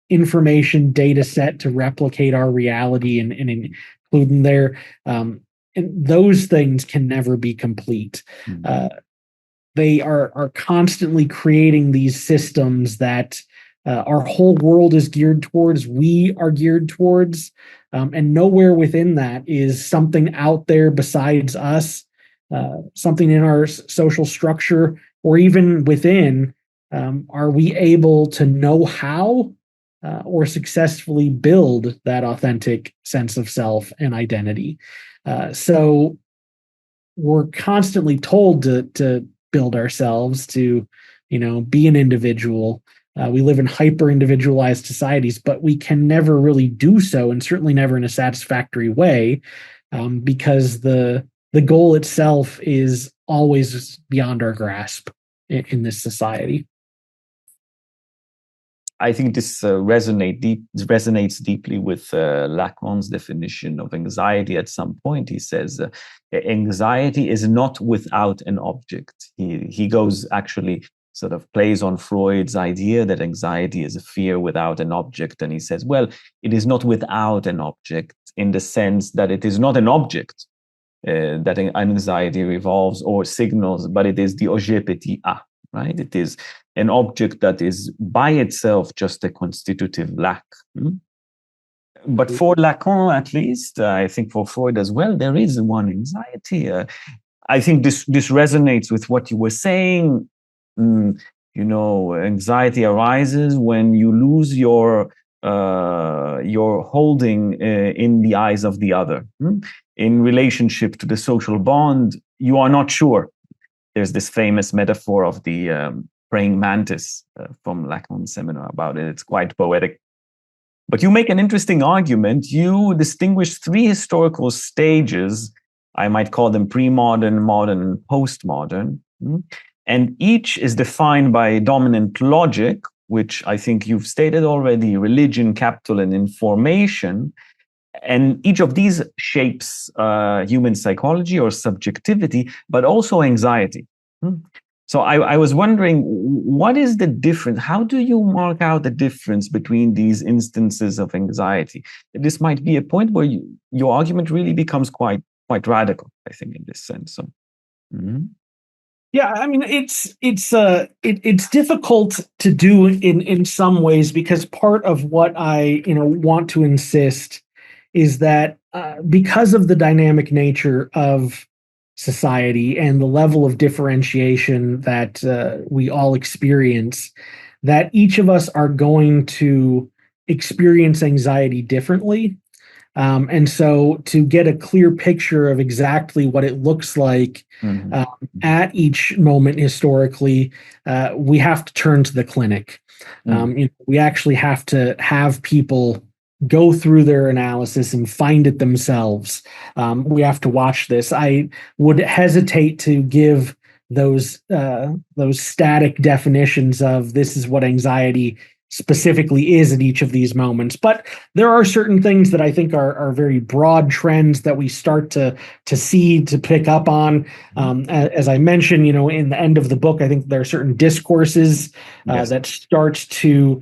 information data set to replicate our reality and including their and those things can never be complete. They are constantly creating these systems that our whole world is geared towards, we are geared towards, and nowhere within that is something out there besides us, something in our social structure, or even within, are we able to know how or successfully build that authentic sense of self and identity. So we're constantly told to build ourselves, to be an individual. We live in hyper-individualized societies, but we can never really do so, and certainly never in a satisfactory way, because the goal itself is always beyond our grasp in this society. I think this resonates deeply with Lacan's definition of anxiety. At some point, he says, anxiety is not without an object. He goes actually sort of plays on Freud's idea that anxiety is a fear without an object. And he says, well, it is not without an object in the sense that it is not an object that anxiety revolves or signals, but it is the objet petit a, right? It is an object that is by itself just a constitutive lack. But for Lacan, at least, I think for Freud as well, there is one anxiety. I think this resonates with what you were saying. Anxiety arises when you lose your holding in the eyes of the other. In relationship to the social bond, you are not sure. There's this famous metaphor of the praying mantis from Lacan's seminar about it. It's quite poetic. But you make an interesting argument. You distinguish three historical stages. I might call them pre-modern, modern, and postmodern. And each is defined by dominant logic, which I think you've stated already: religion, capital, and information. And each of these shapes human psychology or subjectivity, but also anxiety. So I was wondering, what is the difference? How do you mark out the difference between these instances of anxiety? This might be a point where your argument really becomes quite radical, I think, in this sense. So, yeah, I mean, it's difficult to do in some ways, because part of what I want to insist is that because of the dynamic nature of society and the level of differentiation that we all experience, that each of us are going to experience anxiety differently. And so to get a clear picture of exactly what it looks like at each moment historically, we have to turn to the clinic. We actually have to have people go through their analysis and find it themselves. We have to watch this. I would hesitate to give those static definitions of this is what anxiety specifically is at each of these moments. But there are certain things that I think are very broad trends that we start to see, to pick up on. As I mentioned, in the end of the book, I think there are certain discourses that start to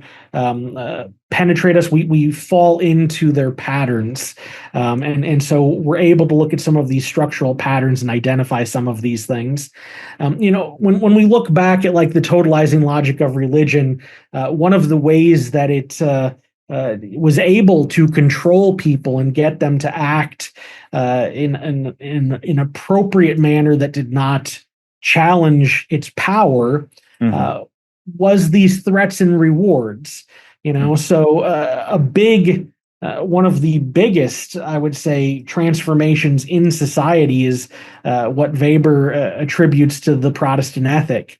penetrate us. We fall into their patterns. And so we're able to look at some of these structural patterns and identify some of these things. When we look back at like the totalizing logic of religion, one of the ways that it was able to control people and get them to act in an appropriate manner that did not challenge its power was these threats and rewards. So a big one of the biggest, I would say, transformations in society is what Weber attributes to the Protestant ethic.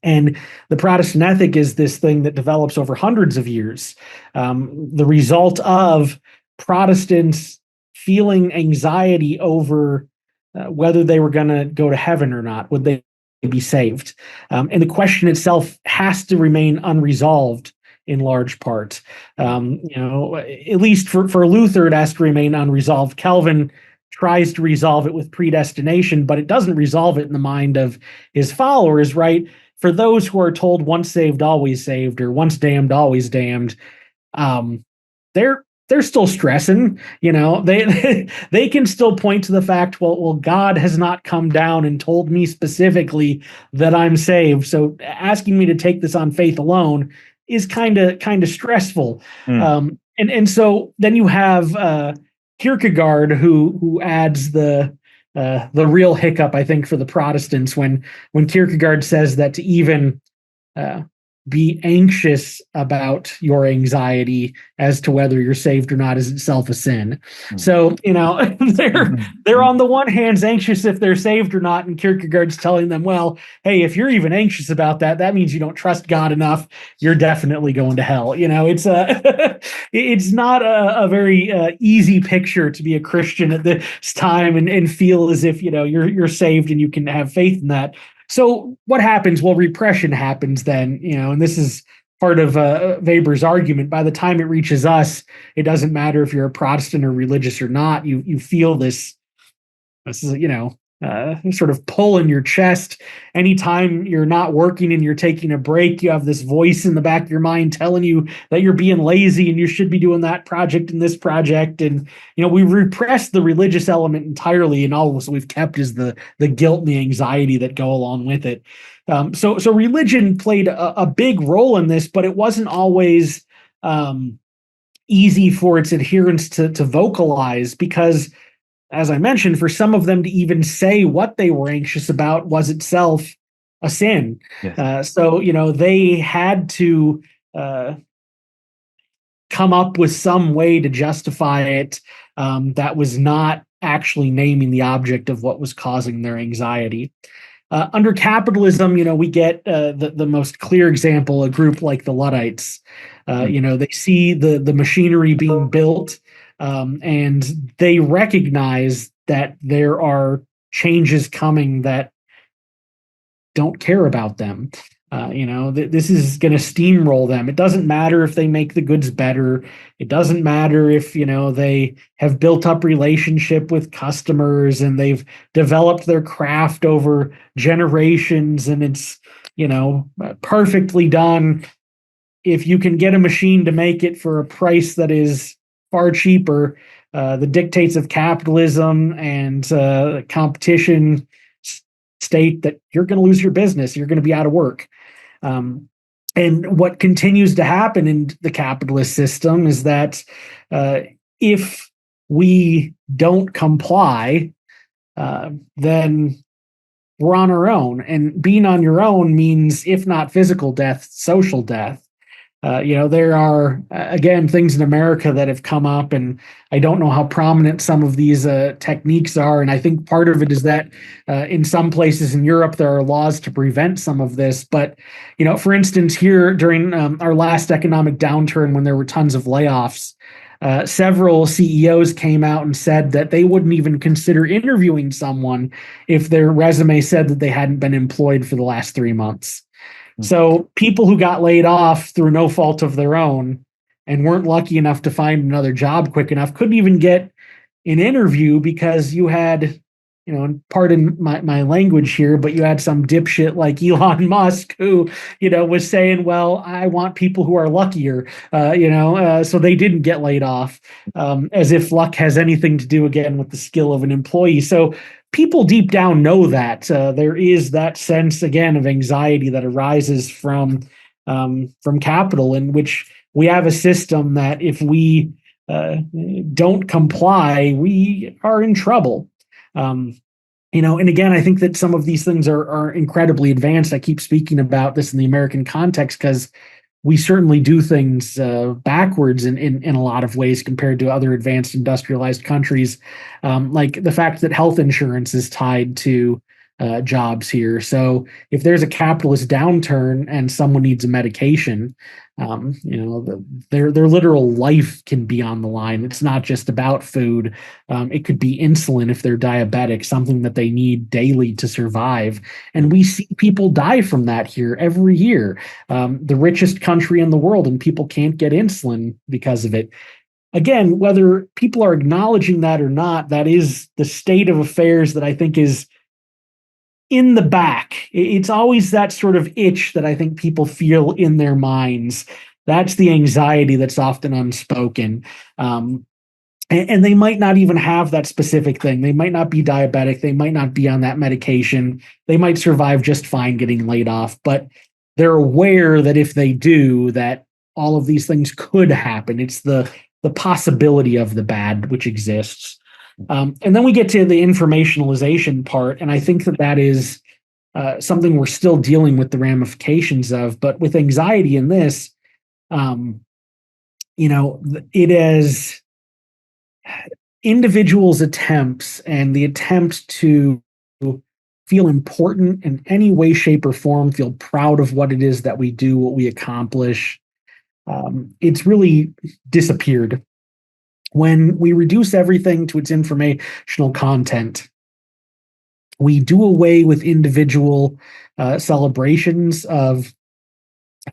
And the Protestant ethic is this thing that develops over hundreds of years, the result of Protestants feeling anxiety over whether they were going to go to heaven or not. Would they be saved? And the question itself has to remain unresolved in large part. At least for Luther, it has to remain unresolved. Calvin tries to resolve it with predestination, but it doesn't resolve it in the mind of his followers, right? For those who are told once saved, always saved, or once damned, always damned, they're still stressing. They can still point to the fact, well, God has not come down and told me specifically that I'm saved. So asking me to take this on faith alone is kind of stressful. And so then you have Kierkegaard, who adds the real hiccup, I think, for the Protestants when Kierkegaard says that to even be anxious about your anxiety as to whether you're saved or not is itself a sin. So, they're on the one hand anxious if they're saved or not, and Kierkegaard's telling them, well, hey, if you're even anxious about that, that means you don't trust God enough. You're definitely going to hell. It's it's not a very easy picture to be a Christian at this time and feel as if you're saved and you can have faith in that. So what happens? Well, repression happens then, and this is part of Weber's argument. By the time it reaches us, it doesn't matter if you're a Protestant or religious or not. You feel this is, sort of pull in your chest. Anytime you're not working and you're taking a break, you have this voice in the back of your mind telling you that you're being lazy and you should be doing that project and this project. And, we've repressed the religious element entirely, and all we've kept is the guilt and the anxiety that go along with it. So religion played a big role in this, but it wasn't always easy for its adherents to vocalize, because, as I mentioned, for some of them to even say what they were anxious about was itself a sin. Yes. So they had to come up with some way to justify it that was not actually naming the object of what was causing their anxiety. Under capitalism, we get the most clear example, a group like the Luddites. They see the machinery being built, and they recognize that there are changes coming that don't care about them. This is going to steamroll them. It doesn't matter if they make the goods better. It doesn't matter if, they have built up relationship with customers and they've developed their craft over generations and it's, perfectly done. If you can get a machine to make it for a price that is far cheaper, the dictates of capitalism and competition state that you're going to lose your business. You're going to be out of work. And what continues to happen in the capitalist system is that if we don't comply, then we're on our own. And being on your own means, if not physical death, social death. There are, again, things in America that have come up, and I don't know how prominent some of these techniques are. And I think part of it is that in some places in Europe, there are laws to prevent some of this. But, for instance, here during our last economic downturn, when there were tons of layoffs, several CEOs came out and said that they wouldn't even consider interviewing someone if their resume said that they hadn't been employed for the last 3 months. So people who got laid off through no fault of their own and weren't lucky enough to find another job quick enough couldn't even get an interview because you had, pardon my language here, but you had some dipshit like Elon Musk who, was saying, well, I want people who are luckier, so they didn't get laid off, as if luck has anything to do again with the skill of an employee. So people deep down know that there is that sense again of anxiety that arises from capital, in which we have a system that if we don't comply, we are in trouble. And again, I think that some of these things are incredibly advanced. I keep speaking about this in the American context because we certainly do things backwards in a lot of ways compared to other advanced industrialized countries, like the fact that health insurance is tied to jobs here. So if there's a capitalist downturn and someone needs a medication, their literal life can be on the line. It's not just about food. It could be insulin if they're diabetic, something that they need daily to survive. And we see people die from that here every year. The richest country in the world, and people can't get insulin because of it. Again, whether people are acknowledging that or not, that is the state of affairs that I think is in the back. It's always that sort of itch that I think people feel in their minds. That's the anxiety that's often unspoken. And they might not even have that specific thing. They might not be diabetic. They might not be on that medication. They might survive just fine getting laid off, but they're aware that if they do, that all of these things could happen. It's the possibility of the bad which exists. And then we get to the informationalization part, and I think that is something we're still dealing with the ramifications of. But with anxiety in this, it is individuals' attempts and the attempt to feel important in any way, shape, or form, feel proud of what it is that we do, what we accomplish. It's really disappeared. When we reduce everything to its informational content, we do away with individual celebrations of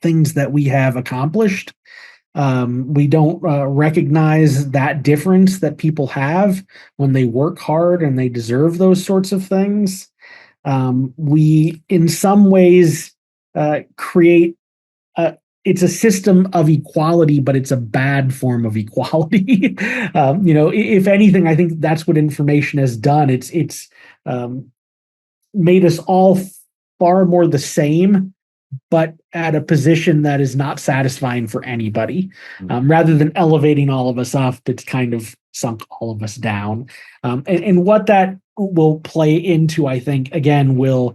things that we have accomplished. We don't recognize that difference that people have when they work hard and they deserve those sorts of things. We, in some ways, create it's a system of equality, but it's a bad form of equality. If anything, I think that's what information has done. It's made us all far more the same, but at a position that is not satisfying for anybody. Rather than elevating all of us up, it's kind of sunk all of us down. And what that will play into, I think, again, will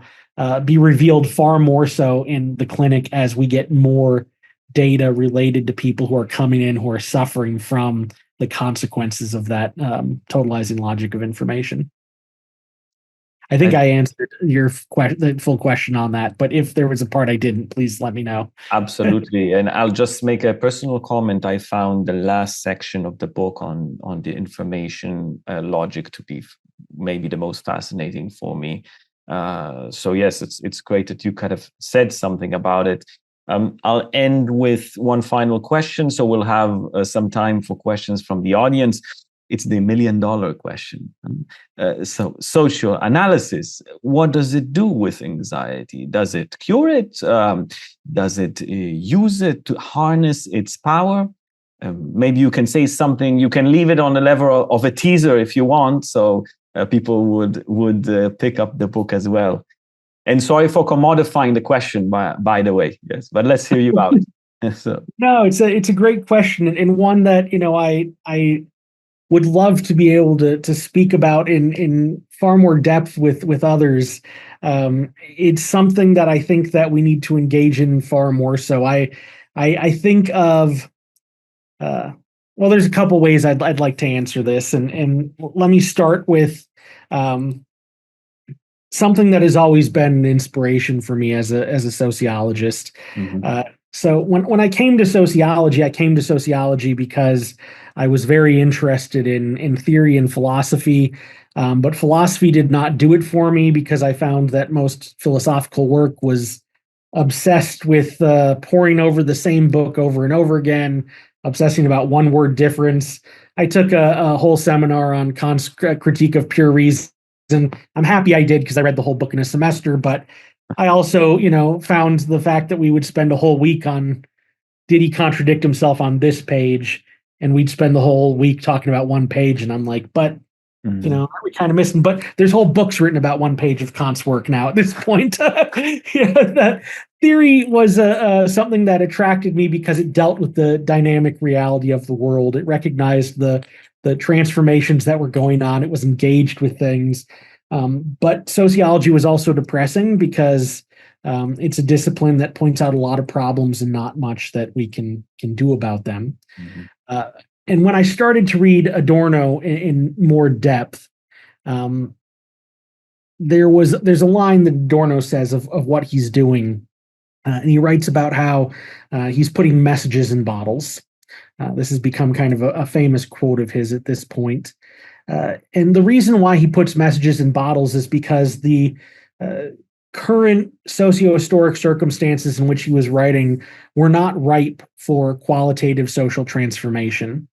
be revealed far more so in the clinic as we get more data related to people who are coming in who are suffering from the consequences of that totalizing logic of information. I think I answered your the full question on that, but if there was a part I didn't, please let me know. Absolutely. And I'll just make a personal comment. I found the last section of the book on the information logic to be maybe the most fascinating for me. So yes, it's great that you kind of said something about it. I'll end with one final question. So we'll have some time for questions from the audience. It's the $1 million question. So socioanalysis, what does it do with anxiety? Does it cure it? Does it use it to harness its power? Maybe you can say something. You can leave it on the level of a teaser if you want, so people would pick up the book as well. And sorry for commodifying the question, by the way. Yes, but let's hear you out. So. No, it's a great question, and one that I would love to be able to speak about in far more depth with others. It's something that I think that we need to engage in far more. So I think of well, there's a couple ways I'd like to answer this, and let me start with something that has always been an inspiration for me as a sociologist. Mm-hmm. So when I came to sociology because I was very interested in theory and philosophy, but philosophy did not do it for me because I found that most philosophical work was obsessed with poring over the same book over and over again, obsessing about one word difference. I took a whole seminar on Kant's critique of pure reason. And I'm happy I did because I read the whole book in a semester, but I also, found the fact that we would spend a whole week on, did he contradict himself on this page? And we'd spend the whole week talking about one page. And I'm like, but, aren't we kind of missing? But there's whole books written about one page of Kant's work now at this point. That theory was something that attracted me because it dealt with the dynamic reality of the world. It recognized the transformations that were going on. It was engaged with things. But sociology was also depressing because it's a discipline that points out a lot of problems and not much that we can do about them. Mm-hmm. And when I started to read Adorno in more depth, there's a line that Adorno says of what he's doing. And he writes about how he's putting messages in bottles. This has become kind of a famous quote of his at this point. And the reason why he puts messages in bottles is because the current socio-historic circumstances in which he was writing were not ripe for qualitative social transformation.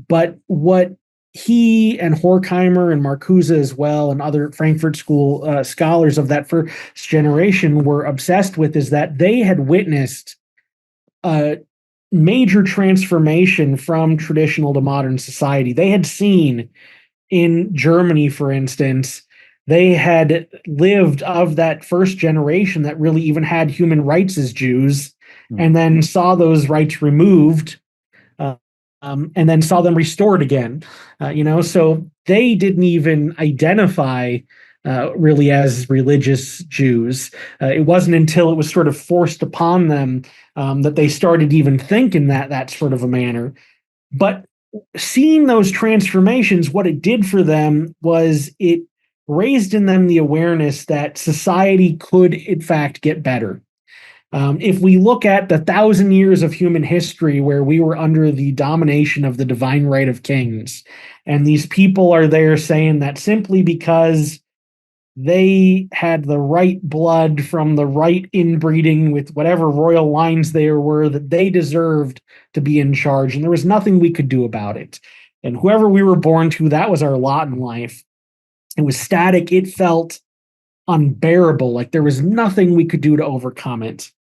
But what he and Horkheimer and Marcuse as well and other Frankfurt School scholars of that first generation were obsessed with is that they had witnessed a major transformation from traditional to modern society. They had seen in Germany, for instance, they had lived of that first generation that really even had human rights as Jews, and then saw those rights removed, and then saw them restored again. So they didn't even identify really as religious Jews. It wasn't until it was sort of forced upon them that they started even thinking that sort of a manner. But seeing those transformations, what it did for them was it raised in them the awareness that society could, in fact, get better. If we look at the 1,000 years of human history where we were under the domination of the divine right of kings, and these people are there saying that simply because they had the right blood from the right inbreeding with whatever royal lines they were, that they deserved to be in charge, and there was nothing we could do about it. And whoever we were born to, that was our lot in life. It was static. It felt unbearable, like there was nothing we could do to overcome it.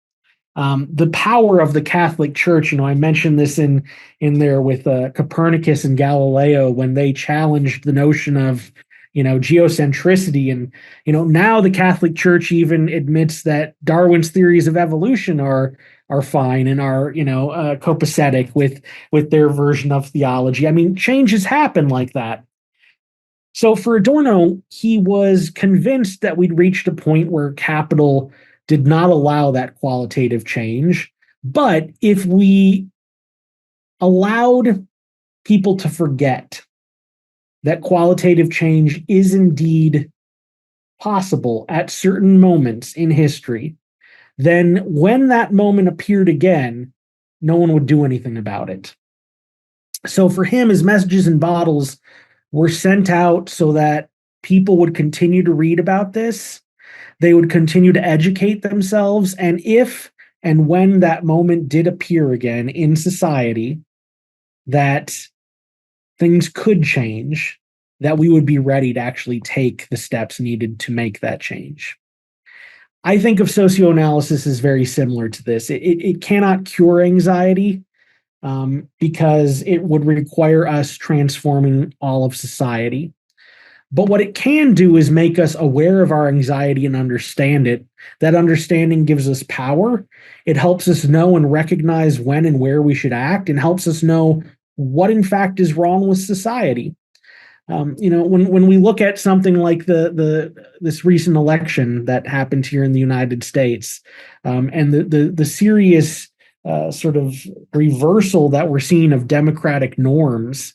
The power of the Catholic Church, I mentioned this in there with Copernicus and Galileo when they challenged the notion of geocentricity. And, now the Catholic Church even admits that Darwin's theories of evolution are fine and are, copacetic with their version of theology. I mean, changes happen like that. So for Adorno, he was convinced that we'd reached a point where capital did not allow that qualitative change. But if we allowed people to forget that qualitative change is indeed possible at certain moments in history, then when that moment appeared again, no one would do anything about it. So for him, his messages in bottles were sent out so that people would continue to read about this. They would continue to educate themselves. And if and when that moment did appear again in society, that things could change, that we would be ready to actually take the steps needed to make that change. I think of socioanalysis as very similar to this. It cannot cure anxiety because it would require us transforming all of society. But what it can do is make us aware of our anxiety and understand it. That understanding gives us power. It helps us know and recognize when and where we should act, and helps us know what in fact is wrong with society. When we look at something like this recent election that happened here in the United States, and the serious sort of reversal that we're seeing of democratic norms,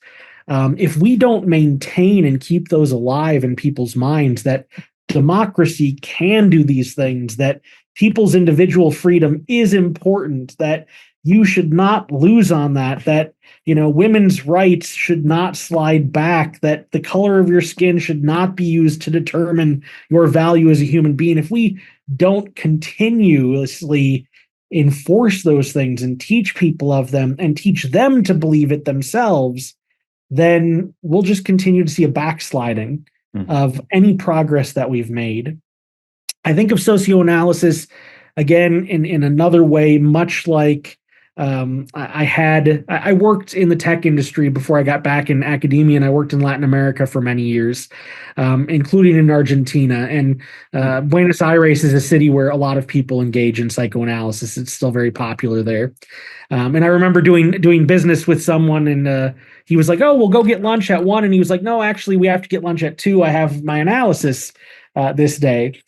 if we don't maintain and keep those alive in people's minds, that democracy can do these things, that people's individual freedom is important, that you should not lose on that women's rights should not slide back, that the color of your skin should not be used to determine your value as a human being. If we don't continuously enforce those things and teach people of them and teach them to believe it themselves, then we'll just continue to see a backsliding of any progress that we've made. I think of socioanalysis, again, in another way, much like I worked in the tech industry before I got back in academia, and I worked in Latin America for many years, including in Argentina. And Buenos Aires is a city where a lot of people engage in psychoanalysis. It's still very popular there. And I remember doing business with someone, and he was like, "Oh, we'll go get lunch at 1:00." And he was like, "No, actually, we have to get lunch at 2:00. I have my analysis this day."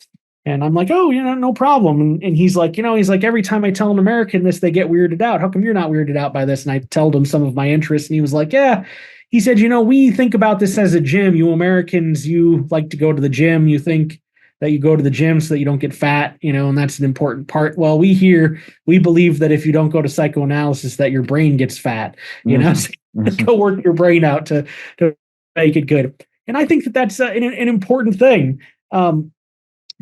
And I'm like, "Oh, no problem." And he's like, "Every time I tell an American this, they get weirded out. How come you're not weirded out by this?" And I told him some of my interests, and he was like, "Yeah." He said, "We think about this as a gym. You Americans, you like to go to the gym. You think that you go to the gym so that you don't get fat, and that's an important part. Well, we believe that if you don't go to psychoanalysis, that your brain gets fat, So go work your brain out to make it good." And I think that that's an important thing.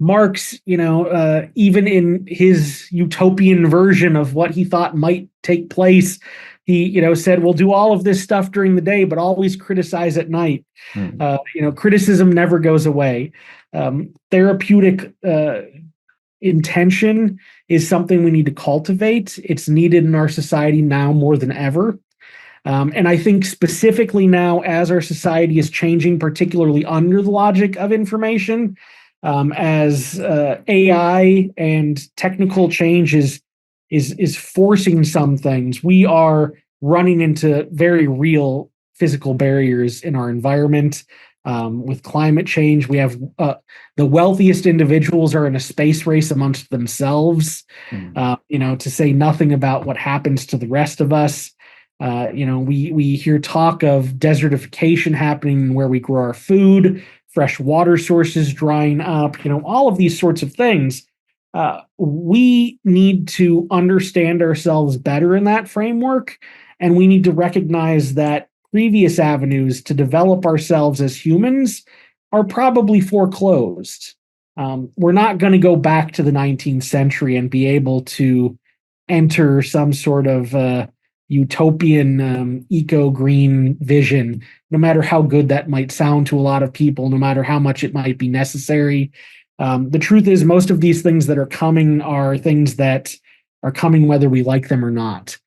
Marx, even in his utopian version of what he thought might take place, he, said, "We'll do all of this stuff during the day, but always criticize at night." Criticism never goes away. Therapeutic intention is something we need to cultivate. It's needed in our society now more than ever. And I think specifically now, as our society is changing, particularly under the logic of information, as AI and technical change is forcing some things, we are running into very real physical barriers in our environment. With climate change, we have the wealthiest individuals are in a space race amongst themselves, to say nothing about what happens to the rest of us. We hear talk of desertification happening where we grow our food, fresh water sources drying up, all of these sorts of things. We need to understand ourselves better in that framework, and we need to recognize that previous avenues to develop ourselves as humans are probably foreclosed. We're not going to go back to the 19th century and be able to enter some sort of utopian eco-green vision, no matter how good that might sound to a lot of people, no matter how much it might be necessary. The truth is, most of these things that are coming are things that are coming whether we like them or not.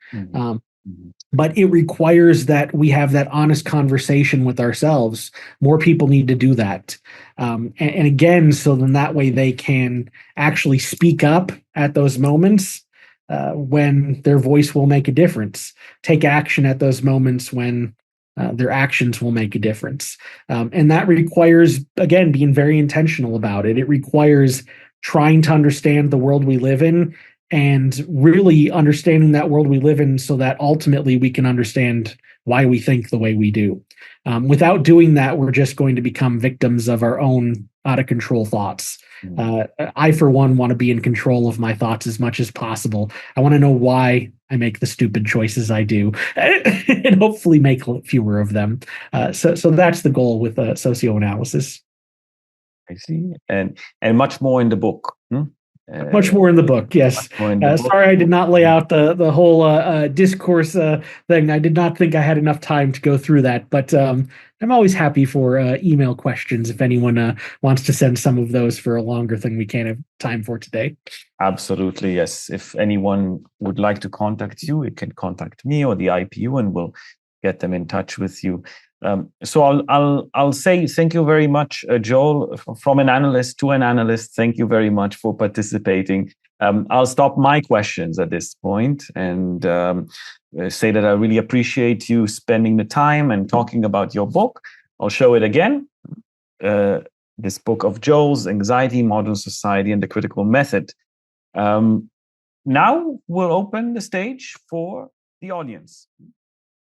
But it requires that we have that honest conversation with ourselves. More people need to do that. And again, so then that way they can actually speak up at those moments when their voice will make a difference, take action at those moments when their actions will make a difference. And that requires, again, being very intentional about it. It requires trying to understand the world we live in and really understanding that world we live in so that ultimately we can understand why we think the way we do. Without doing that, we're just going to become victims of our own out of control thoughts. I, for one, want to be in control of my thoughts as much as possible. I want to know why I make the stupid choices I do, and hopefully make fewer of them. So that's the goal with socioanalysis. I see, and much more in the book. Much more in the book, yes. Sorry, I did not lay out the whole discourse thing. I did not think I had enough time to go through that, but I'm always happy for email questions if anyone wants to send some of those for a longer thing we can't have time for today. Absolutely, yes. If anyone would like to contact you, it can contact me or the IPU, and we'll get them in touch with you. So I'll say thank you very much, Joel, from an analyst to an analyst. Thank you very much for participating. I'll stop my questions at this point and say that I really appreciate you spending the time and talking about your book. I'll show it again. This book of Joel's, Anxiety, Modern Society, and the Critical Method. Now we'll open the stage for the audience.